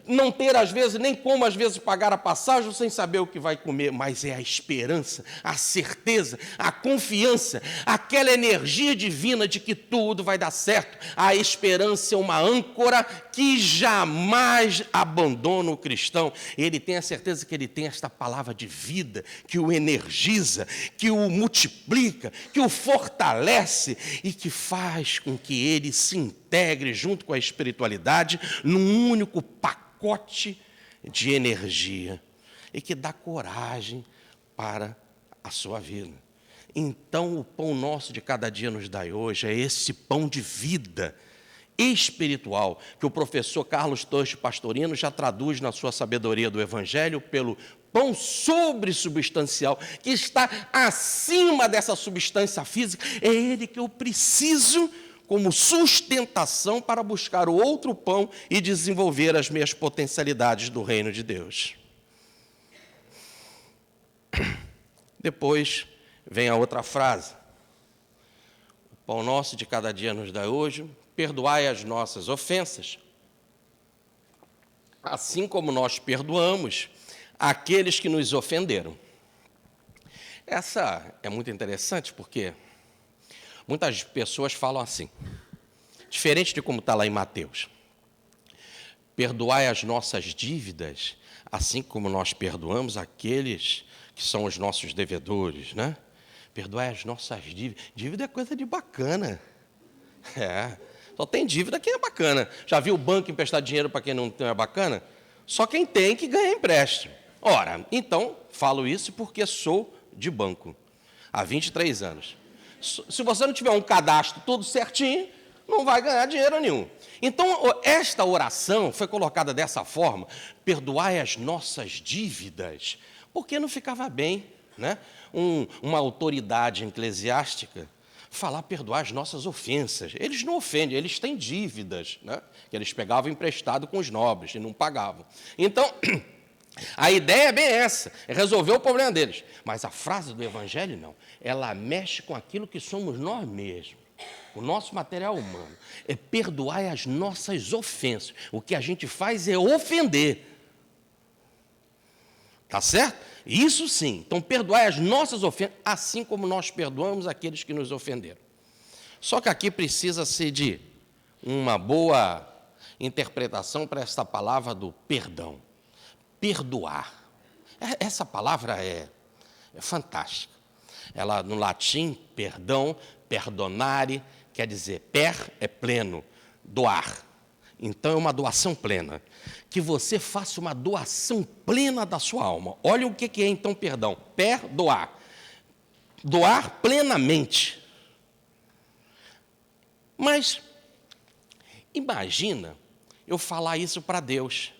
não ter, às vezes, nem como, às vezes, pagar a passagem sem saber o que vai comer, mas é a esperança, a certeza, a confiança, aquela energia divina de que tudo vai dar certo. A esperança é uma âncora que jamais abandona o cristão. Ele tem a certeza que ele tem esta palavra de vida, que o energiza, que o multiplica, que o fortalece e que faz com que ele se integre junto com a espiritualidade num único pacote de energia e que dá coragem para a sua vida. Então, o pão nosso de cada dia nos dai hoje é esse pão de vida espiritual que o professor Carlos Torres Pastorino já traduz na sua sabedoria do Evangelho pelo pão sobressubstancial, que está acima dessa substância física. É ele que eu preciso como sustentação para buscar o outro pão e desenvolver as minhas potencialidades do reino de Deus. Depois vem a outra frase. O pão nosso de cada dia nos dá hoje, perdoai as nossas ofensas, assim como nós perdoamos aqueles que nos ofenderam. Essa é muito interessante porque muitas pessoas falam assim, diferente de como está lá em Mateus. Perdoai as nossas dívidas, assim como nós perdoamos aqueles que são os nossos devedores, né? Perdoai as nossas dívidas. Dívida é coisa de bacana. Só tem dívida quem é bacana. Já viu o banco emprestar dinheiro para quem não é bacana? Só quem tem que ganha empréstimo. Ora, então, falo isso porque sou de banco há 23 anos. Se você não tiver um cadastro tudo certinho, não vai ganhar dinheiro nenhum. Então, esta oração foi colocada dessa forma, perdoai as nossas dívidas, porque não ficava bem, né? Uma autoridade eclesiástica falar perdoar as nossas ofensas. Eles não ofendem, eles têm dívidas, né? Que eles pegavam emprestado com os nobres e não pagavam. Então, a ideia é bem essa, é resolver o problema deles. Mas a frase do Evangelho, não. Ela mexe com aquilo que somos nós mesmos, o nosso material humano. É perdoar as nossas ofensas. O que a gente faz é ofender. Tá certo? Isso sim. Então, perdoar as nossas ofensas, assim como nós perdoamos aqueles que nos ofenderam. Só que aqui precisa-se de uma boa interpretação para esta palavra do perdão. Perdoar. Essa palavra é fantástica. Ela, no latim, perdão, perdonare, quer dizer, per é pleno, doar. Então, é uma doação plena. Que você faça uma doação plena da sua alma. Olha o que é, então, perdão. Perdoar. Doar plenamente. Mas, imagina eu falar isso para Deus.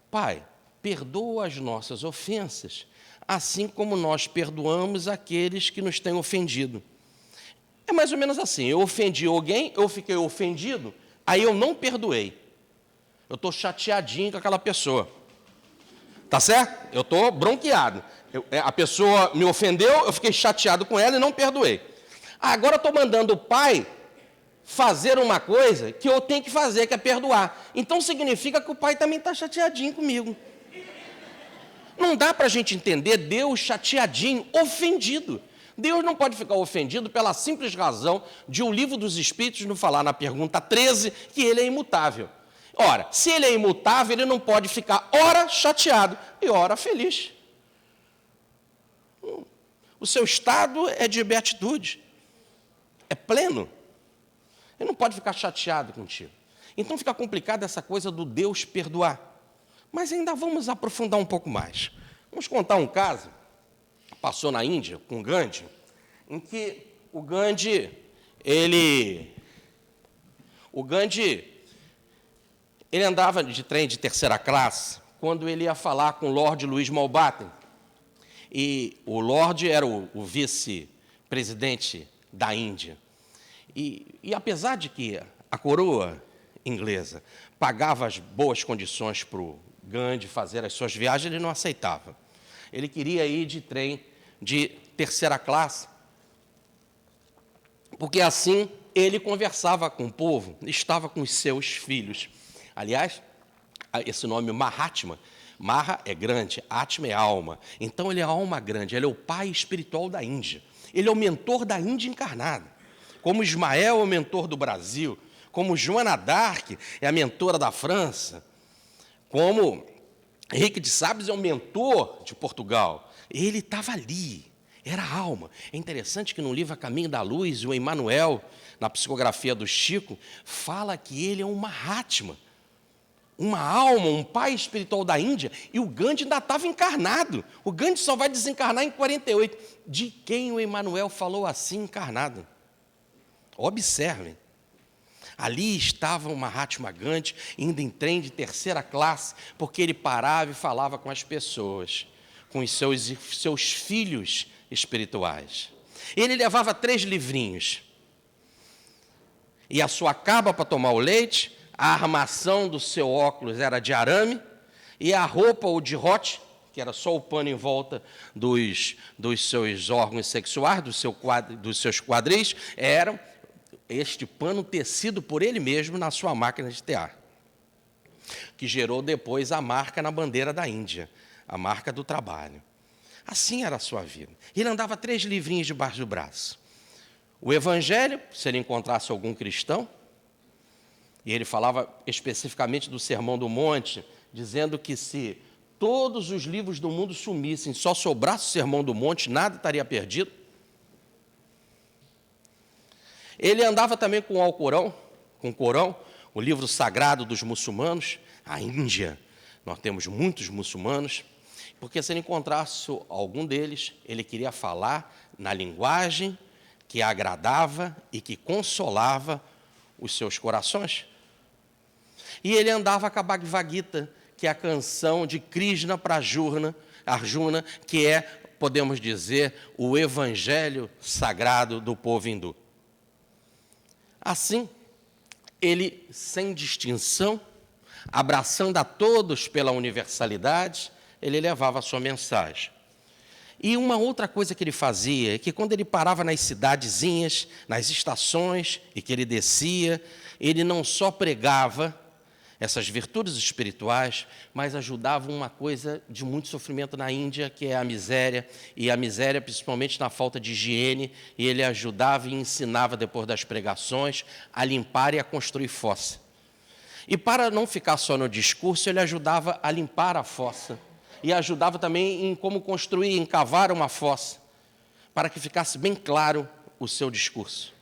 Pai, perdoa as nossas ofensas, assim como nós perdoamos aqueles que nos têm ofendido. É mais ou menos assim, eu ofendi alguém, eu fiquei ofendido, aí eu não perdoei. Eu estou chateadinho com aquela pessoa. Tá certo? Eu estou bronqueado. A pessoa me ofendeu, eu fiquei chateado com ela e não perdoei. Agora eu estou mandando o pai fazer uma coisa que eu tenho que fazer, que é perdoar. Então significa que o pai também está chateadinho comigo. Não dá para a gente entender Deus chateadinho, ofendido. Deus não pode ficar ofendido pela simples razão de o livro dos Espíritos nos falar na pergunta 13 que ele é imutável. Ora, se ele é imutável, ele não pode ficar ora chateado e ora feliz. O seu estado é de beatitude, é pleno. Ele não pode ficar chateado contigo. Então fica complicada essa coisa do Deus perdoar. Mas ainda vamos aprofundar um pouco mais. Vamos contar um caso que passou na Índia com Gandhi, em que o Gandhi, ele andava de trem de terceira classe quando ele ia falar com o Lord Louis Mountbatten. E o Lord era o vice-presidente da Índia. E apesar de que a coroa inglesa pagava as boas condições para o Gandhi fazer as suas viagens, ele não aceitava. Ele queria ir de trem de terceira classe, porque assim ele conversava com o povo, estava com os seus filhos. Aliás, esse nome Mahatma, Maha é grande, Atma é alma. Então ele é a alma grande, ele é o pai espiritual da Índia. Ele é o mentor da Índia encarnada. Como Ismael é o mentor do Brasil, como Joana d'Arc é a mentora da França, como Henrique de Sales é o mentor de Portugal. Ele estava ali, era a alma. É interessante que no livro A Caminho da Luz, o Emmanuel, na psicografia do Chico, fala que ele é um Mahatma, uma alma, um pai espiritual da Índia, e o Gandhi ainda estava encarnado. O Gandhi só vai desencarnar em 48. De quem o Emmanuel falou assim encarnado? Observem. Ali estava o Mahatma Gandhi, indo em trem de terceira classe, porque ele parava e falava com as pessoas, com os seus filhos espirituais. Ele levava 3 livrinhos. E a sua caba para tomar o leite, a armação do seu óculos era de arame, e a roupa ou de rote, que era só o pano em volta dos seus órgãos sexuais, dos seus quadris, era este pano tecido por ele mesmo na sua máquina de tear, que gerou depois a marca na bandeira da Índia, a marca do trabalho. Assim era a sua vida. Ele andava 3 livrinhos debaixo do braço. O Evangelho, se ele encontrasse algum cristão, e ele falava especificamente do Sermão do Monte, dizendo que se todos os livros do mundo sumissem, só sobrasse o Sermão do Monte, nada estaria perdido. Ele andava também com o Alcorão, com o Corão, o livro sagrado dos muçulmanos. A Índia, nós temos muitos muçulmanos, porque se ele encontrasse algum deles, ele queria falar na linguagem que agradava e que consolava os seus corações. E ele andava com a Bhagavad Gita, que é a canção de Krishna para Arjuna, que é, podemos dizer, o evangelho sagrado do povo hindu. Assim, ele, sem distinção, abraçando a todos pela universalidade, ele levava a sua mensagem. E uma outra coisa que ele fazia é que quando ele parava nas cidadezinhas, nas estações, e que ele descia, ele não só pregava essas virtudes espirituais, mas ajudava uma coisa de muito sofrimento na Índia, que é a miséria, e a miséria principalmente na falta de higiene, e ele ajudava e ensinava, depois das pregações, a limpar e a construir fossa. E para não ficar só no discurso, ele ajudava a limpar a fossa, e ajudava também em como construir, em cavar uma fossa. para que ficasse bem claro o seu discurso.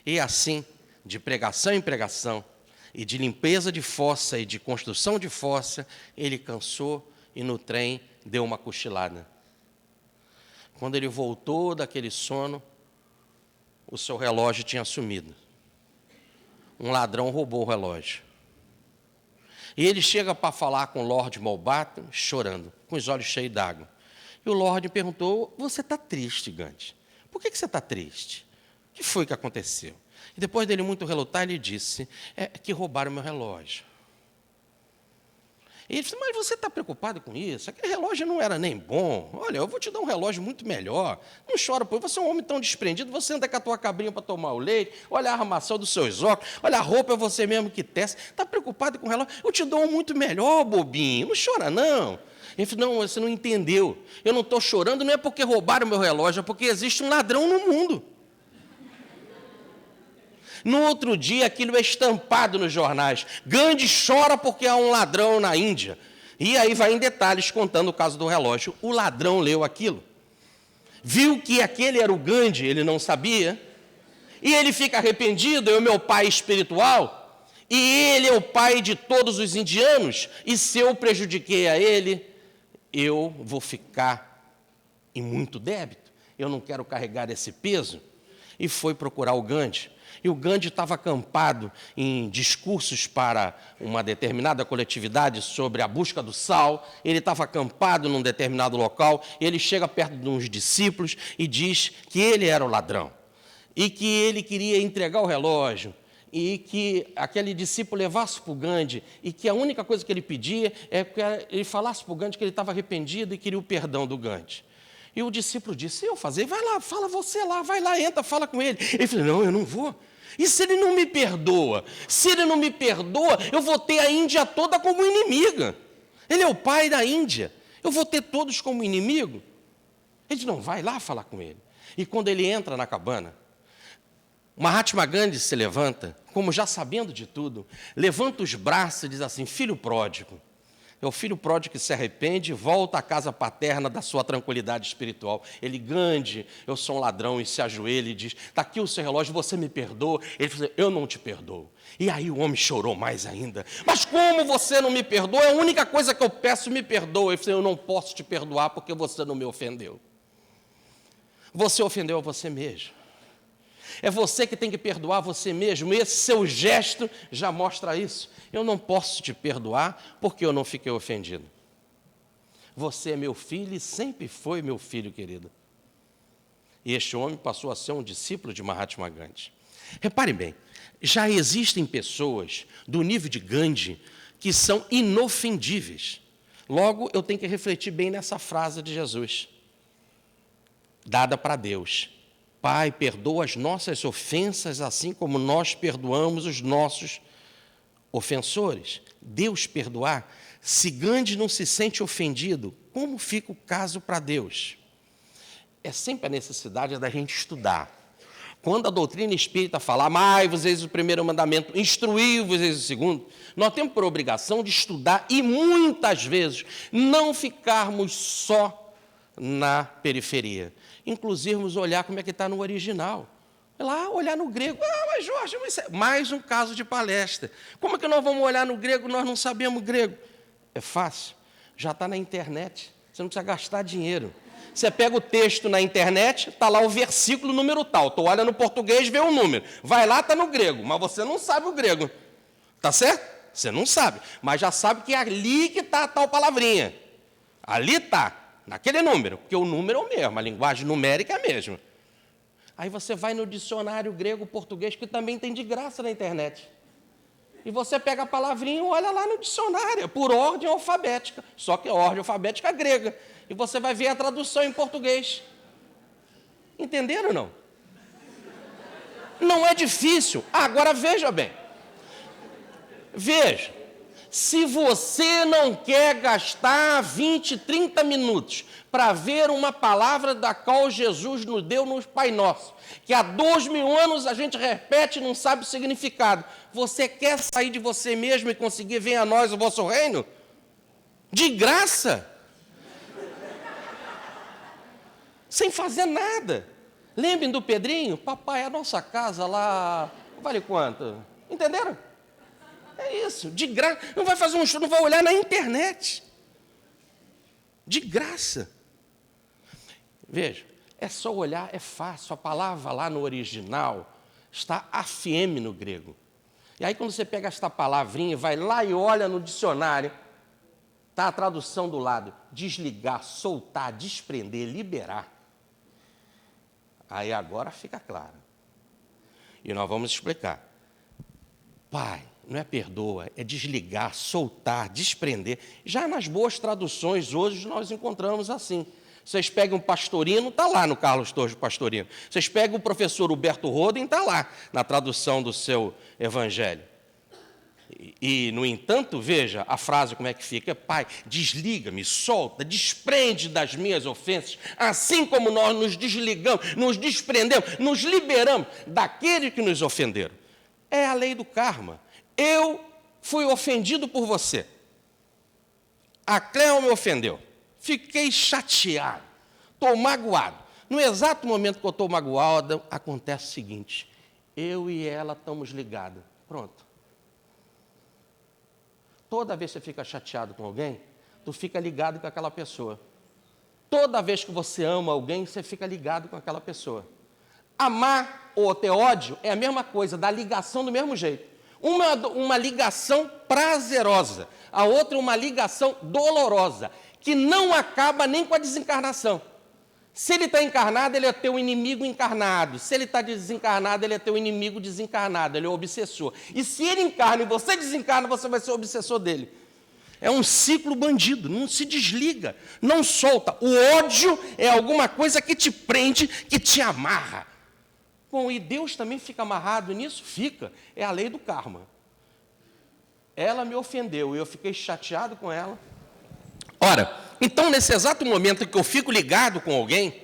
E assim, de pregação em pregação, e de limpeza de fossa e de construção de fossa, ele cansou e no trem deu uma cochilada. Quando ele voltou daquele sono, o seu relógio tinha sumido. Um ladrão roubou o relógio. E ele chega para falar com o Lord Mountbatten, chorando, com os olhos cheios d'água. E o Lord perguntou: você está triste, Gandhi? Por que você está triste? O que foi que aconteceu? E depois dele muito relutar, ele disse: é que roubaram meu relógio. E ele disse: mas você está preocupado com isso? Aquele relógio não era nem bom. Olha, eu vou te dar um relógio muito melhor. Não chora, pô. Você é um homem tão desprendido, você anda com a tua cabrinha para tomar o leite, olha a armação dos seus óculos, olha a roupa, é você mesmo que tece. Está preocupado com o relógio? Eu te dou um muito melhor, bobinho. Não chora, não. Ele falou: não, você não entendeu. Eu não estou chorando, não é porque roubaram meu relógio, é porque existe um ladrão no mundo. No outro dia, aquilo é estampado nos jornais. Gandhi chora porque há um ladrão na Índia. E aí vai em detalhes contando o caso do relógio. O ladrão leu aquilo, viu que aquele era o Gandhi, ele não sabia, e ele fica arrependido: é o meu pai espiritual, e ele é o pai de todos os indianos, e se eu prejudiquei a ele, eu vou ficar em muito débito, eu não quero carregar esse peso. E foi procurar o Gandhi. E o Gandhi estava acampado em discursos para uma determinada coletividade sobre a busca do sal. Ele estava acampado num determinado local. Ele chega perto de uns discípulos e diz que ele era o ladrão. E que ele queria entregar o relógio. E que aquele discípulo levasse para o Gandhi. E que a única coisa que ele pedia é que ele falasse para o Gandhi que ele estava arrependido e queria o perdão do Gandhi. E o discípulo disse: eu fazer? Vai lá, fala você lá, vai lá, entra, fala com ele. Ele falou: não, eu não vou. E se ele não me perdoa? Se ele não me perdoa, eu vou ter a Índia toda como inimiga. Ele é o pai da Índia. Eu vou ter todos como inimigo? Ele disse: não, vai lá falar com ele. E quando ele entra na cabana, Mahatma Gandhi se levanta, como já sabendo de tudo, levanta os braços e diz assim: filho pródigo. É o filho pródigo que se arrepende e volta à casa paterna da sua tranquilidade espiritual. Ele: Gandhi, eu sou um ladrão, e se ajoelha e diz: está aqui o seu relógio, você me perdoa? Ele falou: eu não te perdoo. E aí o homem chorou mais ainda: mas como você não me perdoa? É a única coisa que eu peço, me perdoa. Ele falou: eu não posso te perdoar porque você não me ofendeu. Você ofendeu a você mesmo. É você que tem que perdoar você mesmo. Esse seu gesto já mostra isso. Eu não posso te perdoar porque eu não fiquei ofendido. Você é meu filho e sempre foi meu filho querido. E este homem passou a ser um discípulo de Mahatma Gandhi. Repare bem, já existem pessoas do nível de Gandhi que são inofendíveis. Logo, eu tenho que refletir bem nessa frase de Jesus, dada para Deus: Pai, perdoa as nossas ofensas, assim como nós perdoamos os nossos ofensores. Deus perdoar. Se Gandhi não se sente ofendido, como fica o caso para Deus? É sempre a necessidade da gente estudar. Quando a doutrina espírita fala: amai-vos, eis o primeiro mandamento, instruí-vos, eis o segundo, nós temos por obrigação de estudar e, muitas vezes, não ficarmos só na periferia. Inclusive, olhar como é que está no original. Lá, olhar no grego. Mas Jorge, mais um caso de palestra. Como é que nós vamos olhar no grego? Nós não sabemos grego. É fácil. Já está na internet. Você não precisa gastar dinheiro. Você pega o texto na internet, está lá o versículo número tal. Tu olha no português, vê o número. Vai lá, está no grego. Mas você não sabe o grego. Tá certo? Você não sabe. Mas já sabe que é ali que está a tal palavrinha. Ali está. Naquele número, porque o número é o mesmo, a linguagem numérica é a mesma. Aí você vai no dicionário grego-português, que também tem de graça na internet. E você pega a palavrinha e olha lá no dicionário, por ordem alfabética, só que é ordem alfabética grega. E você vai ver a tradução em português. Entenderam ou não? Não é difícil. Agora veja bem. Veja. Se você não quer gastar 20, 30 minutos para ver uma palavra da qual Jesus nos deu no Pai Nosso, que há 2000 anos a gente repete e não sabe o significado, você quer sair de você mesmo e conseguir ver a nós o vosso reino? De graça! sem fazer nada. Lembrem do Pedrinho? Papai, a nossa casa lá, vale quanto? Entenderam? É isso, de graça. Não vai fazer um show, não vai olhar na internet. De graça. Veja, é só olhar, é fácil. A palavra lá no original está afieme no grego. E aí quando você pega esta palavrinha, vai lá e olha no dicionário, está a tradução do lado. Desligar, soltar, desprender, liberar. Aí agora fica claro. E nós vamos explicar. Pai, não é perdoa, é desligar, soltar, desprender. Já nas boas traduções, hoje nós encontramos assim. Vocês pegam o Pastorino, está lá no Carlos Torres Pastorino. Vocês pegam o professor Huberto Roden, está lá na tradução do seu evangelho. E, no entanto, veja a frase como é que fica. Pai, desliga-me, solta, desprende das minhas ofensas, assim como nós nos desligamos, nos desprendemos, nos liberamos daqueles que nos ofenderam. É a lei do karma. Eu fui ofendido por você. A Cleo me ofendeu. Fiquei chateado. Estou magoado. No exato momento que eu estou magoado, acontece o seguinte. Eu e ela estamos ligados. Pronto. Toda vez que você fica chateado com alguém, tu fica ligado com aquela pessoa. Toda vez que você ama alguém, você fica ligado com aquela pessoa. Amar ou ter ódio é a mesma coisa, dá ligação do mesmo jeito. Uma ligação prazerosa, a outra uma ligação dolorosa, que não acaba nem com a desencarnação. Se ele está encarnado, ele é teu inimigo encarnado. Se ele está desencarnado, ele é teu inimigo desencarnado, ele é o obsessor. E se ele encarna e você desencarna, você vai ser o obsessor dele. É um ciclo bandido, não se desliga, não solta. O ódio é alguma coisa que te prende, que te amarra. Bom, e Deus também fica amarrado nisso? Fica. É a lei do karma. Ela me ofendeu e eu fiquei chateado com ela. Ora, então nesse exato momento que eu fico ligado com alguém,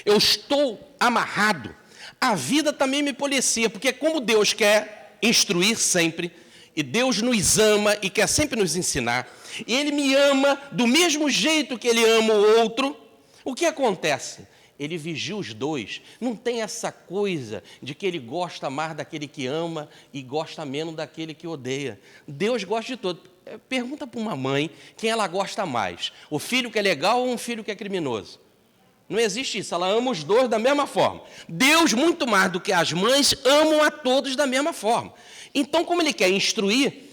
eu estou amarrado. A vida também me policia, porque como Deus quer instruir sempre, e Deus nos ama e quer sempre nos ensinar, e Ele me ama do mesmo jeito que Ele ama o outro, o que acontece? Ele vigia os dois. Não tem essa coisa de que ele gosta mais daquele que ama e gosta menos daquele que odeia. Deus gosta de todo. Pergunta para uma mãe quem ela gosta mais. O filho que é legal ou um filho que é criminoso? Não existe isso. Ela ama os dois da mesma forma. Deus, muito mais do que as mães, amam a todos da mesma forma. Então, como Ele quer instruir,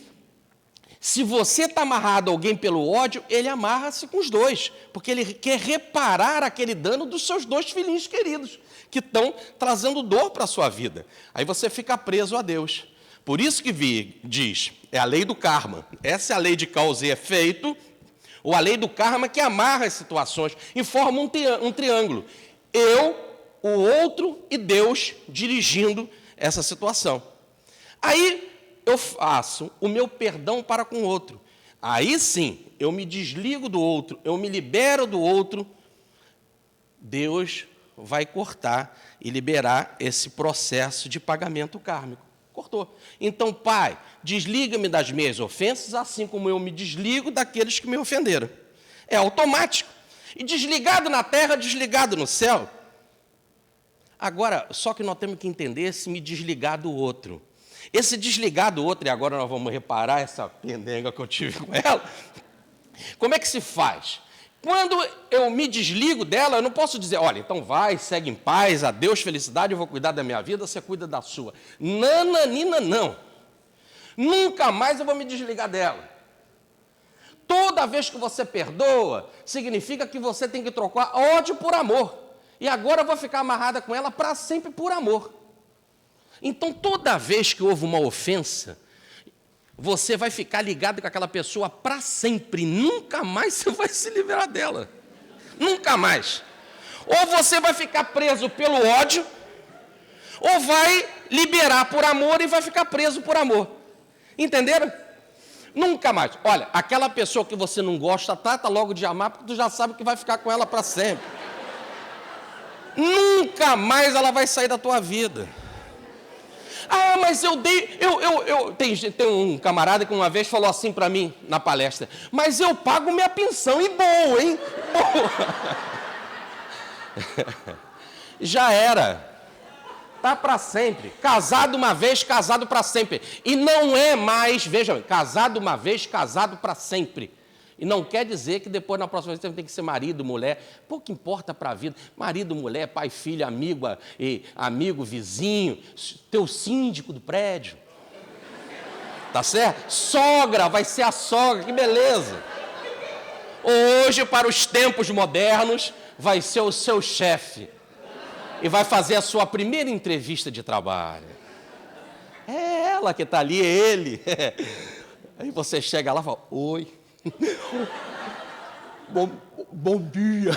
se você está amarrado a alguém pelo ódio, ele amarra-se com os dois, porque ele quer reparar aquele dano dos seus dois filhinhos queridos, que estão trazendo dor para a sua vida. Aí você fica preso a Deus. Por isso que diz, é a lei do karma. Essa é a lei de causa e efeito, ou a lei do karma que amarra as situações e forma um triângulo. Eu, o outro e Deus dirigindo essa situação. Aí eu faço o meu perdão para com o outro. Aí sim, eu me desligo do outro, eu me libero do outro. Deus vai cortar e liberar esse processo de pagamento kármico. Cortou. Então, Pai, desliga-me das minhas ofensas, assim como eu me desligo daqueles que me ofenderam. É automático. E desligado na terra, desligado no céu. Agora, só que nós temos que entender esse me desligar do outro. Esse desligar do outro, e agora nós vamos reparar essa pendenga que eu tive com ela, como é que se faz? Quando eu me desligo dela, eu não posso dizer, olha, então vai, segue em paz, adeus, felicidade, eu vou cuidar da minha vida, você cuida da sua. Nananina, não. Nunca mais eu vou me desligar dela. Toda vez que você perdoa, significa que você tem que trocar ódio por amor. E agora eu vou ficar amarrada com ela para sempre por amor. Então, toda vez que houve uma ofensa, você vai ficar ligado com aquela pessoa para sempre. Nunca mais você vai se livrar dela. Nunca mais. Ou você vai ficar preso pelo ódio, ou vai liberar por amor e vai ficar preso por amor. Entenderam? Nunca mais. Olha, aquela pessoa que você não gosta, trata logo de amar, porque tu já sabe que vai ficar com ela para sempre. Nunca mais ela vai sair da tua vida. Ah, mas eu dei... Tem um camarada que uma vez falou assim para mim na palestra, mas eu pago minha pensão, e boa, hein? Boa. Já era. Está para sempre. Casado uma vez, casado para sempre. E não é mais, veja, casado uma vez, casado para sempre. E não quer dizer que depois, na próxima vez, você tem que ser marido, mulher. Pouco importa para a vida. Marido, mulher, pai, filho, amigo, vizinho, teu síndico do prédio. Tá certo? Sogra, vai ser a sogra, que beleza. Hoje, para os tempos modernos, vai ser o seu chefe. E vai fazer a sua primeira entrevista de trabalho. É ela que está ali, é ele. Aí você chega lá e fala, oi. Bom dia.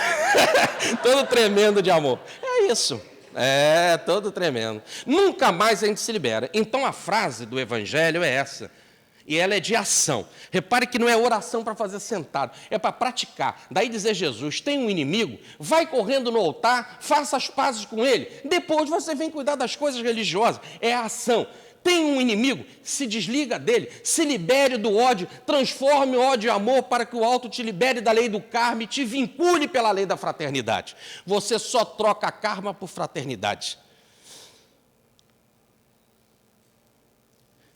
Todo tremendo de amor. É isso. É, todo tremendo. Nunca mais a gente se libera. Então a frase do Evangelho é essa. E ela é de ação. Repare que não é oração para fazer sentado, é para praticar. Daí dizer Jesus, tem um inimigo, vai correndo no altar, faça as pazes com ele. Depois você vem cuidar das coisas religiosas. É a ação. Tem um inimigo, se desliga dele, se libere do ódio, transforme o ódio em amor para que o alto te libere da lei do karma e te vincule pela lei da fraternidade. Você só troca karma por fraternidade.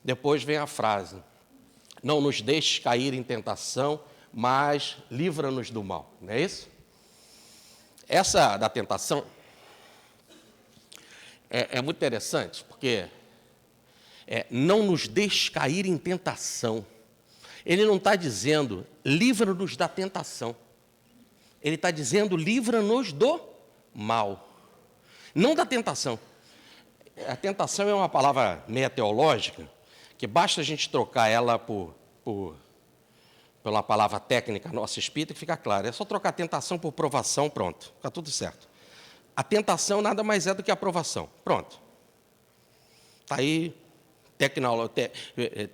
Depois vem a frase, não nos deixes cair em tentação, mas livra-nos do mal. Não é isso? Essa da tentação é muito interessante, porque não nos deixe cair em tentação. Ele não está dizendo, livra-nos da tentação. Ele está dizendo, livra-nos do mal. Não da tentação. A tentação é uma palavra meio teológica, que basta a gente trocar ela pela palavra técnica nossa espírita, que fica claro. É só trocar tentação por provação, pronto. Fica tudo certo. A tentação nada mais é do que a provação. Pronto. Está aí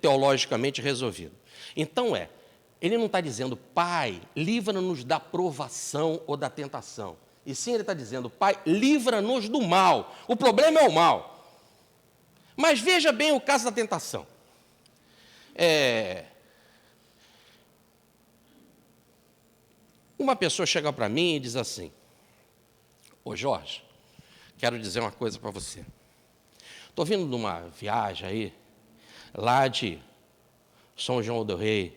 teologicamente resolvido. Então ele não está dizendo, Pai, livra-nos da provação ou da tentação. E sim, ele está dizendo, Pai, livra-nos do mal. O problema é o mal. Mas veja bem o caso da tentação. Uma pessoa chega para mim e diz assim, ô Jorge, quero dizer uma coisa para você. Estou vindo de uma viagem aí, lá de São João del Rei,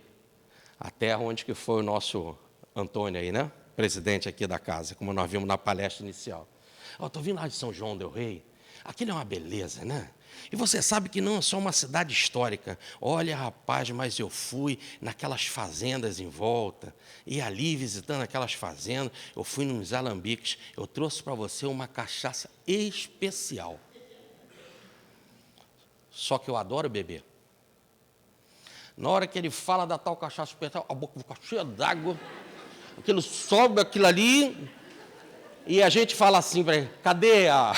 a terra onde que foi o nosso Antônio aí, né? Presidente aqui da casa, como nós vimos na palestra inicial. Estou vindo lá de São João del Rei, aquilo é uma beleza, né? E você sabe que não é só uma cidade histórica. Olha, rapaz, mas eu fui naquelas fazendas em volta, e ali visitando aquelas fazendas, eu fui nos alambiques, eu trouxe para você uma cachaça especial. Só que eu adoro beber. Na hora que ele fala da tal cachaça especial, a boca fica cheia d'água, aquilo sobe, aquilo ali, e a gente fala assim para ele, cadê a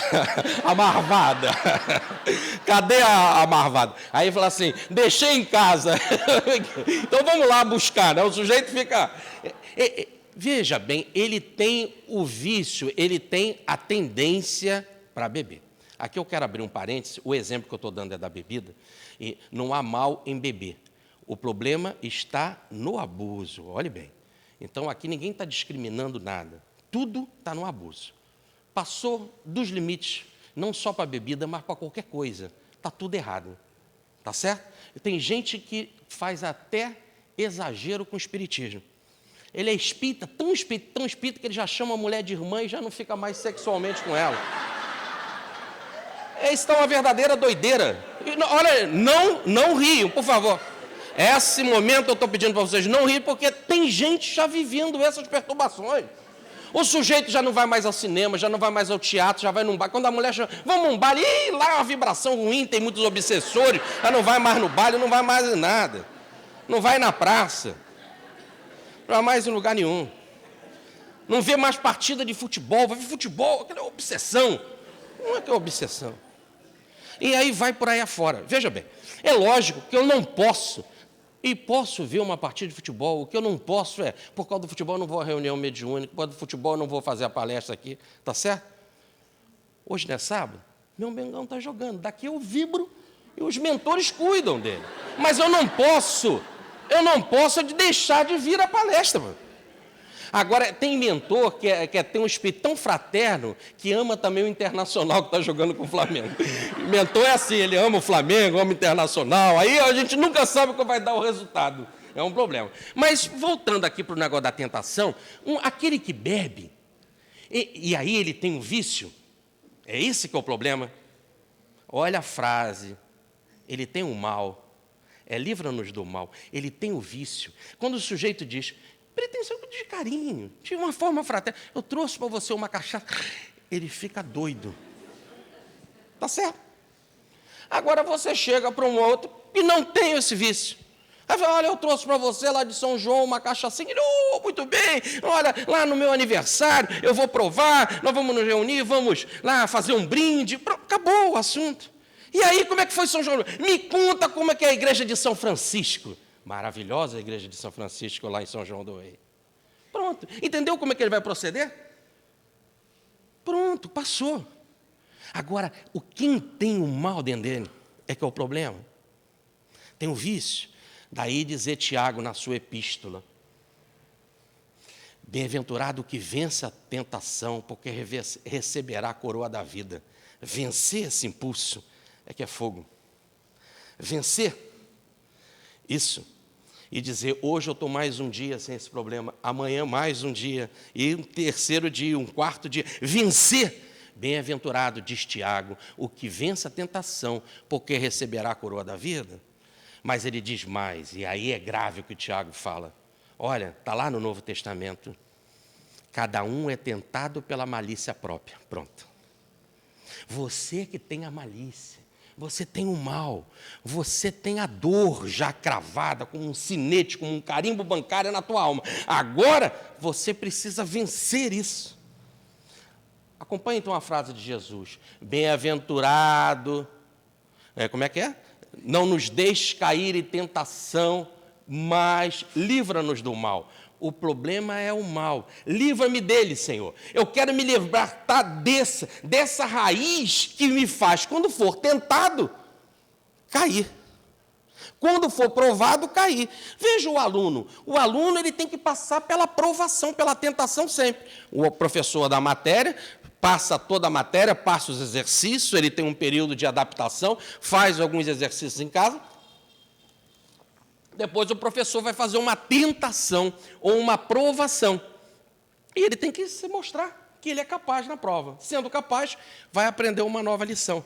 marvada? Cadê a marvada? Aí ele fala assim, deixei em casa. Então vamos lá buscar, né? O sujeito fica... Veja bem, ele tem o vício, ele tem a tendência para beber. Aqui eu quero abrir um parêntese, o exemplo que eu estou dando é da bebida, e não há mal em beber. O problema está no abuso, olhe bem. Então aqui ninguém está discriminando nada. Tudo está no abuso. Passou dos limites, não só para a bebida, mas para qualquer coisa. Está tudo errado. Está certo? E tem gente que faz até exagero com o espiritismo. Ele é espírita, tão espírita, que ele já chama a mulher de irmã e já não fica mais sexualmente com ela. Isso é uma verdadeira doideira. E, olha, não riam, por favor. Esse momento eu estou pedindo para vocês não rirem, porque tem gente já vivendo essas perturbações. O sujeito já não vai mais ao cinema, já não vai mais ao teatro, já vai num bar. Quando a mulher chama, vamos num bar, e lá é uma vibração ruim, tem muitos obsessores, já não vai mais no baile, não vai mais em nada. Não vai na praça. Não vai mais em lugar nenhum. Não vê mais partida de futebol, vai ver futebol, aquela é obsessão. Não é que é obsessão. E aí vai por aí afora. Veja bem, é lógico que eu não posso, e posso ver uma partida de futebol, o que eu não posso por causa do futebol eu não vou à reunião mediúnica, por causa do futebol eu não vou fazer a palestra aqui, tá certo? Hoje não é sábado, meu Mengão está jogando, daqui eu vibro e os mentores cuidam dele. Mas eu não posso deixar de vir à palestra. Mano. Agora, tem mentor que tem um espírito tão fraterno que ama também o Internacional que está jogando com o Flamengo. Mentor é assim, ele ama o Flamengo, ama o Internacional, aí a gente nunca sabe qual vai dar o resultado. É um problema. Mas, voltando aqui para o negócio da tentação, aquele que bebe, e aí ele tem um vício, é esse que é o problema. Olha a frase, ele tem um mal, livra-nos do mal, ele tem o vício. Quando o sujeito diz, pretensão de carinho, de uma forma fraterna, eu trouxe para você uma cachaça, ele fica doido. Tá certo? Agora você chega para um outro e não tem esse vício. Aí fala, olha, eu trouxe para você lá de São João uma cachaçinha. Ele, muito bem, olha, lá no meu aniversário, eu vou provar, nós vamos nos reunir, vamos lá fazer um brinde. Acabou o assunto. E aí, como é que foi São João? Me conta como é que é a igreja de São Francisco. Maravilhosa a igreja de São Francisco lá em São João do Rei. Pronto. Entendeu como é que ele vai proceder? Pronto, passou. Agora, quem tem o mal dentro dele é que é o problema. Tem o vício. Daí dizer Tiago na sua epístola, bem-aventurado o que vence a tentação, porque receberá a coroa da vida. Vencer esse impulso é que é fogo. Vencer isso e dizer, hoje eu estou mais um dia sem esse problema, amanhã mais um dia, e um terceiro dia, um quarto dia. Vencer. Bem-aventurado, diz Tiago, o que vence a tentação, porque receberá a coroa da vida. Mas ele diz mais, e aí é grave o que o Tiago fala. Olha, está lá no Novo Testamento. Cada um é tentado pela malícia própria. Pronto. Você que tem a malícia, você tem o mal, você tem a dor já cravada, como um sinete, como um carimbo bancário na tua alma. Agora, você precisa vencer isso. Acompanhe então a frase de Jesus. Bem-aventurado, como é que é? Não nos deixes cair em tentação, mas livra-nos do mal. O problema é o mal. Livra-me dele, Senhor. Eu quero me libertar dessa raiz que me faz, quando for tentado, cair. Quando for provado, cair. Veja o aluno. O aluno ele tem que passar pela provação, pela tentação sempre. O professor da matéria passa toda a matéria, passa os exercícios, ele tem um período de adaptação, faz alguns exercícios em casa. Depois o professor vai fazer uma tentação ou uma provação. E ele tem que se mostrar que ele é capaz na prova. Sendo capaz, vai aprender uma nova lição.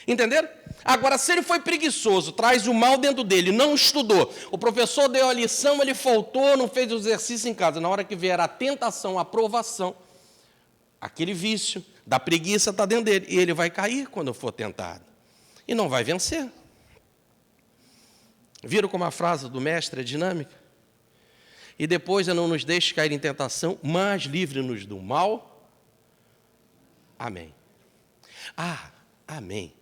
Entenderam? Agora, se ele foi preguiçoso, traz o mal dentro dele, não estudou, o professor deu a lição, ele faltou, não fez o exercício em casa. Na hora que vier a tentação, a provação, aquele vício da preguiça está dentro dele. E ele vai cair quando for tentado. E não vai vencer. Viram como a frase do mestre é dinâmica? E depois, não nos deixe cair em tentação, mas livre-nos do mal. Amém. Amém.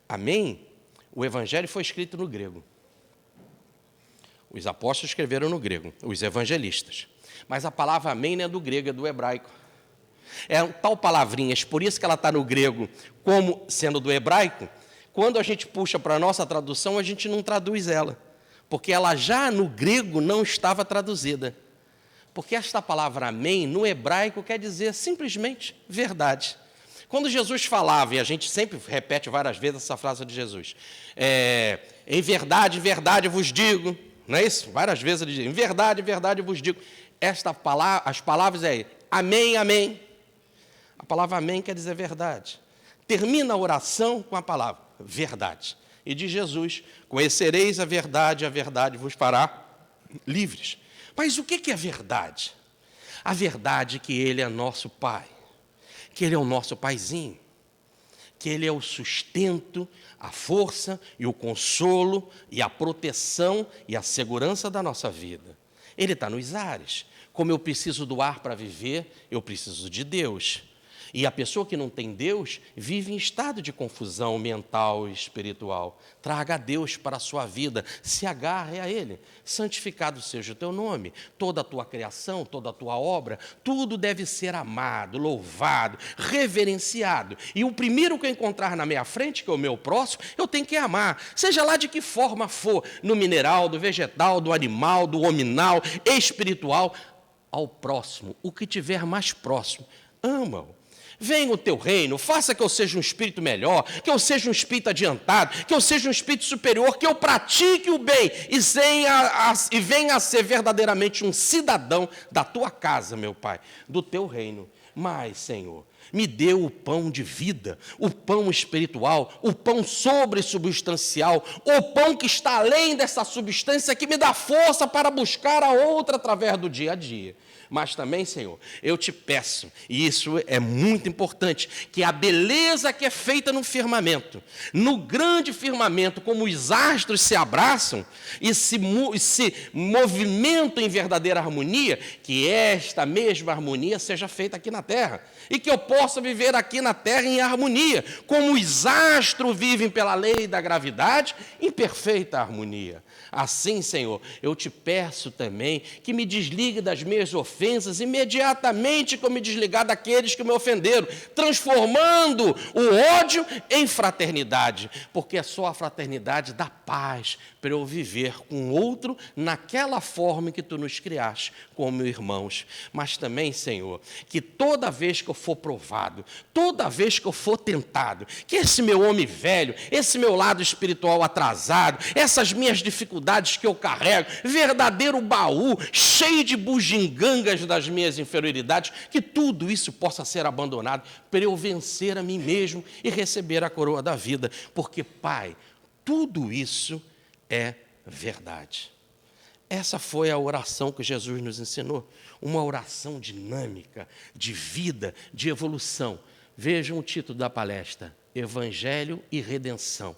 Amém. O evangelho foi escrito no grego. Os apóstolos escreveram no grego, os evangelistas. Mas a palavra amém não é do grego, é do hebraico. É tal palavrinha, por isso que ela está no grego, como sendo do hebraico. Quando a gente puxa para a nossa tradução, a gente não traduz ela, porque ela já no grego não estava traduzida. Porque esta palavra amém, no hebraico, quer dizer simplesmente verdade. Quando Jesus falava, e a gente sempre repete várias vezes essa frase de Jesus, em verdade vos digo, não é isso? Várias vezes ele diz, em verdade vos digo. As palavras amém, amém. A palavra amém quer dizer verdade. Termina a oração com a palavra verdade. E diz Jesus, conhecereis a verdade vos fará livres. Mas o que é verdade? A verdade é que Ele é nosso Pai, que Ele é o nosso paizinho, que Ele é o sustento, a força e o consolo e a proteção e a segurança da nossa vida. Ele está nos ares. Como eu preciso do ar para viver, eu preciso de Deus. E a pessoa que não tem Deus vive em estado de confusão mental e espiritual. Traga Deus para a sua vida, se agarre a Ele. Santificado seja o teu nome, toda a tua criação, toda a tua obra, tudo deve ser amado, louvado, reverenciado. E o primeiro que eu encontrar na minha frente, que é o meu próximo, eu tenho que amar. Seja lá de que forma for, no mineral, do vegetal, do animal, do hominal, espiritual. ao próximo, o que tiver mais próximo. Ama-o. Venha o teu reino, faça que eu seja um espírito melhor, que eu seja um espírito adiantado, que eu seja um espírito superior, que eu pratique o bem e venha a ser verdadeiramente um cidadão da tua casa, meu Pai, do teu reino. Mas, Senhor, me dê o pão de vida, o pão espiritual, o pão sobressubstancial, o pão que está além dessa substância, que me dá força para buscar a outra através do dia a dia. Mas também, Senhor, eu te peço, e isso é muito importante, que a beleza que é feita no firmamento, no grande firmamento, como os astros se abraçam e se movimentam em verdadeira harmonia, que esta mesma harmonia seja feita aqui na terra, e que eu possa viver aqui na terra em harmonia, como os astros vivem pela lei da gravidade, em perfeita harmonia. Assim, Senhor, eu te peço também que me desligue das minhas ofensas imediatamente que eu me desligar daqueles que me ofenderam, transformando o ódio em fraternidade, porque é só a fraternidade dá paz para eu viver com o outro naquela forma que tu nos criaste como irmãos. Mas também, Senhor, que toda vez que eu for provado, toda vez que eu for tentado, que esse meu homem velho, esse meu lado espiritual atrasado, essas minhas dificuldades que eu carrego, verdadeiro baú, cheio de bugigangas das minhas inferioridades, que tudo isso possa ser abandonado para eu vencer a mim mesmo e receber a coroa da vida, porque, Pai, tudo isso é verdade. Essa foi a oração que Jesus nos ensinou, uma oração dinâmica, de vida, de evolução. Vejam o título da palestra: Evangelho e Redenção.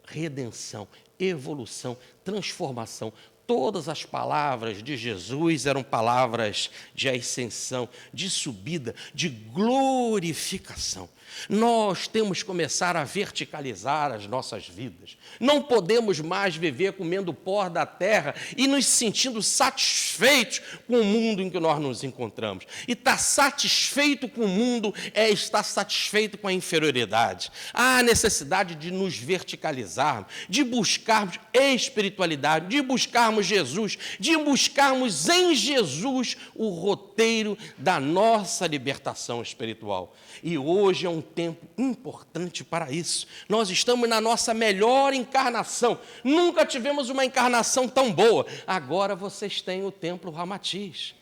Redenção, evolução, transformação. Todas as palavras de Jesus eram palavras de ascensão, de subida, de glorificação. Nós temos que começar a verticalizar as nossas vidas. Não podemos mais viver comendo pó da terra e nos sentindo satisfeitos com o mundo em que nós nos encontramos. E estar satisfeito com o mundo é estar satisfeito com a inferioridade. Há necessidade de nos verticalizarmos, de buscarmos espiritualidade, de buscarmos Jesus, de buscarmos em Jesus o roteiro da nossa libertação espiritual. E hoje é um tempo importante para isso. Nós estamos na nossa melhor encarnação. Nunca tivemos uma encarnação tão boa. Agora vocês têm o templo Ramatiz.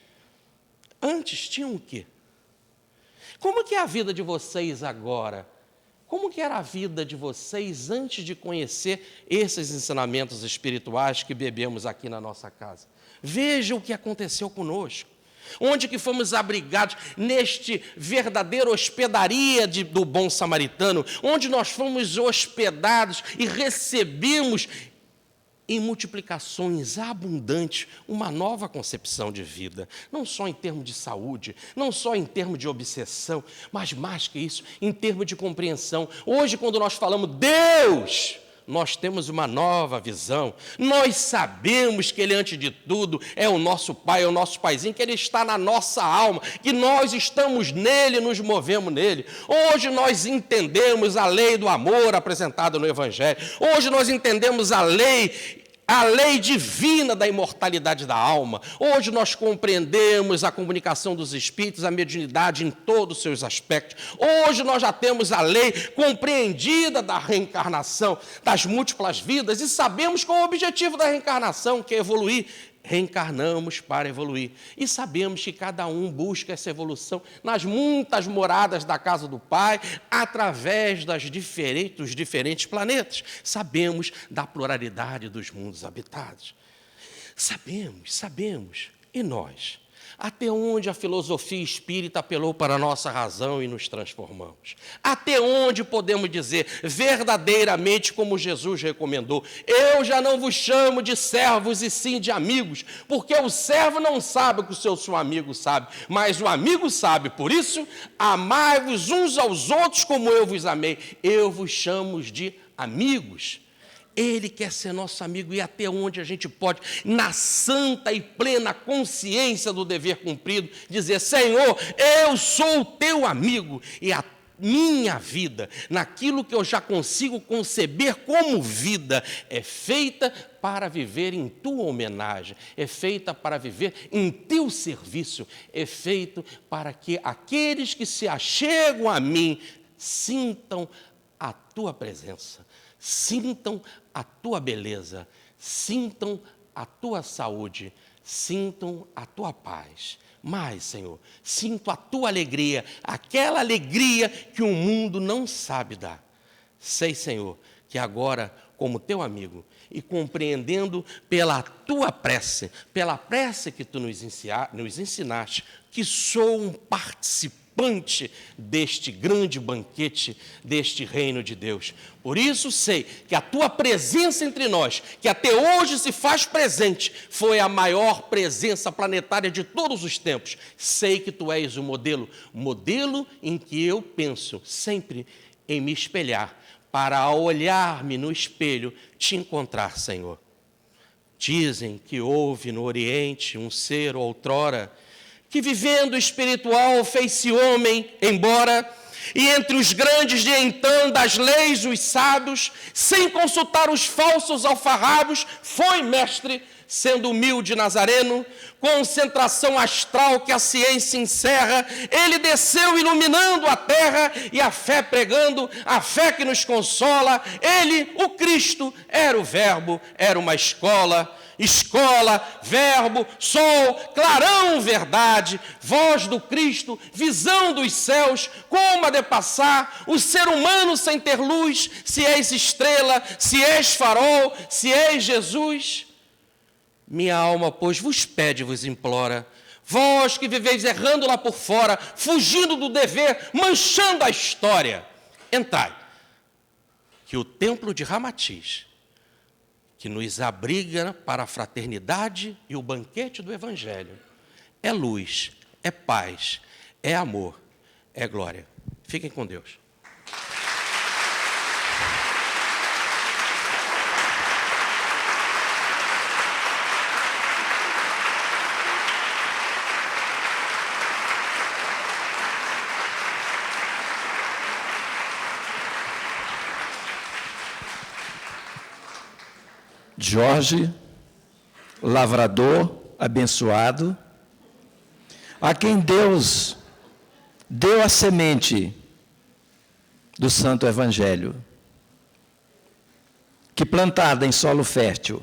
Antes tinham o quê? Como que é a vida de vocês agora? Como que era a vida de vocês antes de conhecer esses ensinamentos espirituais que bebemos aqui na nossa casa? Veja o que aconteceu conosco. Onde que fomos abrigados neste verdadeiro hospedaria do bom samaritano, onde nós fomos hospedados e recebemos em multiplicações abundantes uma nova concepção de vida, não só em termos de saúde, não só em termos de obsessão, mas mais que isso, em termos de compreensão. Hoje, quando nós falamos Deus, nós temos uma nova visão. Nós sabemos que Ele, antes de tudo, é o nosso Pai, é o nosso Paizinho, que Ele está na nossa alma, que nós estamos nele, nos movemos nele. Hoje nós entendemos a lei do amor apresentada no Evangelho. Hoje nós entendemos a lei divina da imortalidade da alma. Hoje nós compreendemos a comunicação dos espíritos, a mediunidade em todos os seus aspectos. Hoje nós já temos a lei compreendida da reencarnação, das múltiplas vidas, e sabemos qual é o objetivo da reencarnação, que é evoluir. Reencarnamos para evoluir. E sabemos que cada um busca essa evolução nas muitas moradas da casa do Pai, através dos diferentes planetas. Sabemos da pluralidade dos mundos habitados. Sabemos. E nós? Até onde a filosofia espírita apelou para a nossa razão e nos transformamos? Até onde podemos dizer verdadeiramente como Jesus recomendou: eu já não vos chamo de servos e sim de amigos, porque o servo não sabe o que o seu amigo sabe, mas o amigo sabe. Por isso, amai-vos uns aos outros como eu vos amei. Eu vos chamo de amigos. Ele quer ser nosso amigo, e até onde a gente pode, na santa e plena consciência do dever cumprido, dizer: Senhor, eu sou o teu amigo, e minha vida, naquilo que eu já consigo conceber como vida, é feita para viver em tua homenagem, é feita para viver em teu serviço, é feito para que aqueles que se achegam a mim sintam a tua presença, sintam a tua beleza, sintam a tua saúde, sintam a tua paz. Mas, Senhor, sinto a tua alegria, aquela alegria que o mundo não sabe dar. Sei, Senhor, que agora, como teu amigo, e compreendendo pela tua prece, pela prece que tu nos ensinaste, que sou um participante deste grande banquete, deste reino de Deus. Por isso sei que a tua presença entre nós, que até hoje se faz presente, foi a maior presença planetária de todos os tempos. Sei que tu és o modelo em que eu penso sempre em me espelhar, para ao olhar-me no espelho, te encontrar, Senhor. Dizem que houve no Oriente um ser outrora que vivendo espiritual fez-se homem, embora, e entre os grandes de então das leis, os sábios, sem consultar os falsos alfarrabos, foi mestre, sendo humilde nazareno, concentração astral que a ciência encerra, ele desceu iluminando a terra e a fé pregando, a fé que nos consola. Ele, o Cristo, era o verbo, era uma escola, verbo, sol, clarão, verdade, voz do Cristo, visão dos céus, como a de passar, o ser humano sem ter luz, se és estrela, se és farol, se és Jesus. Minha alma, pois, vos pede, vos implora, vós que viveis errando lá por fora, fugindo do dever, manchando a história, entrai, que o templo de Ramatiz, que nos abriga para a fraternidade e o banquete do Evangelho, é luz, é paz, é amor, é glória. Fiquem com Deus. Jorge, lavrador abençoado, a quem Deus deu a semente do Santo Evangelho, que plantada em solo fértil,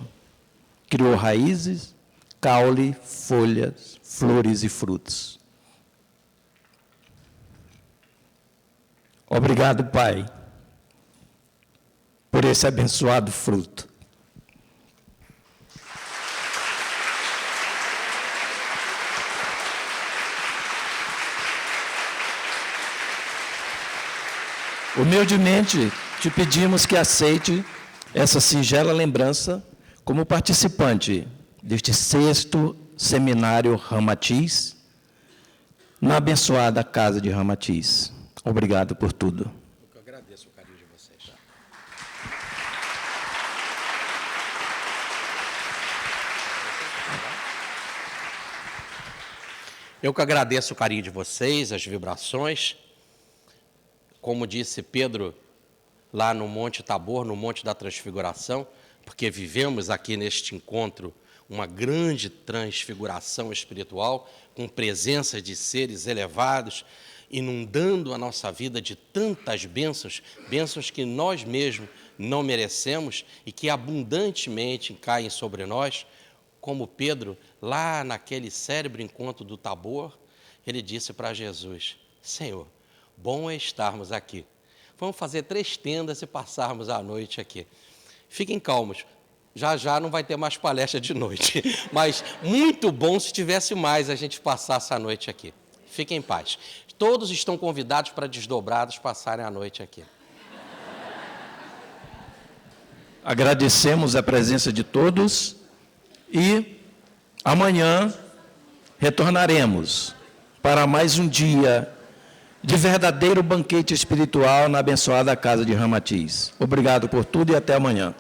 criou raízes, caule, folhas, flores e frutos. Obrigado, Pai, por esse abençoado fruto. Humildemente, te pedimos que aceite essa singela lembrança como participante deste 6º Seminário Ramatiz, na abençoada Casa de Ramatiz. Obrigado por tudo. Eu agradeço o carinho de vocês. Eu que agradeço o carinho de vocês, as vibrações. Como disse Pedro, lá no Monte Tabor, no Monte da Transfiguração, porque vivemos aqui neste encontro uma grande transfiguração espiritual, com presença de seres elevados, inundando a nossa vida de tantas bênçãos, bênçãos que nós mesmos não merecemos e que abundantemente caem sobre nós. Como Pedro, lá naquele célebre encontro do Tabor, ele disse para Jesus: Senhor, bom é estarmos aqui. Vamos fazer 3 tendas e passarmos a noite aqui. Fiquem calmos, já não vai ter mais palestra de noite, mas muito bom se tivesse mais a gente passasse a noite aqui. Fiquem em paz. Todos estão convidados para desdobrados passarem a noite aqui. Agradecemos a presença de todos e amanhã retornaremos para mais um dia de verdadeiro banquete espiritual na abençoada Casa de Ramatiz. Obrigado por tudo e até amanhã.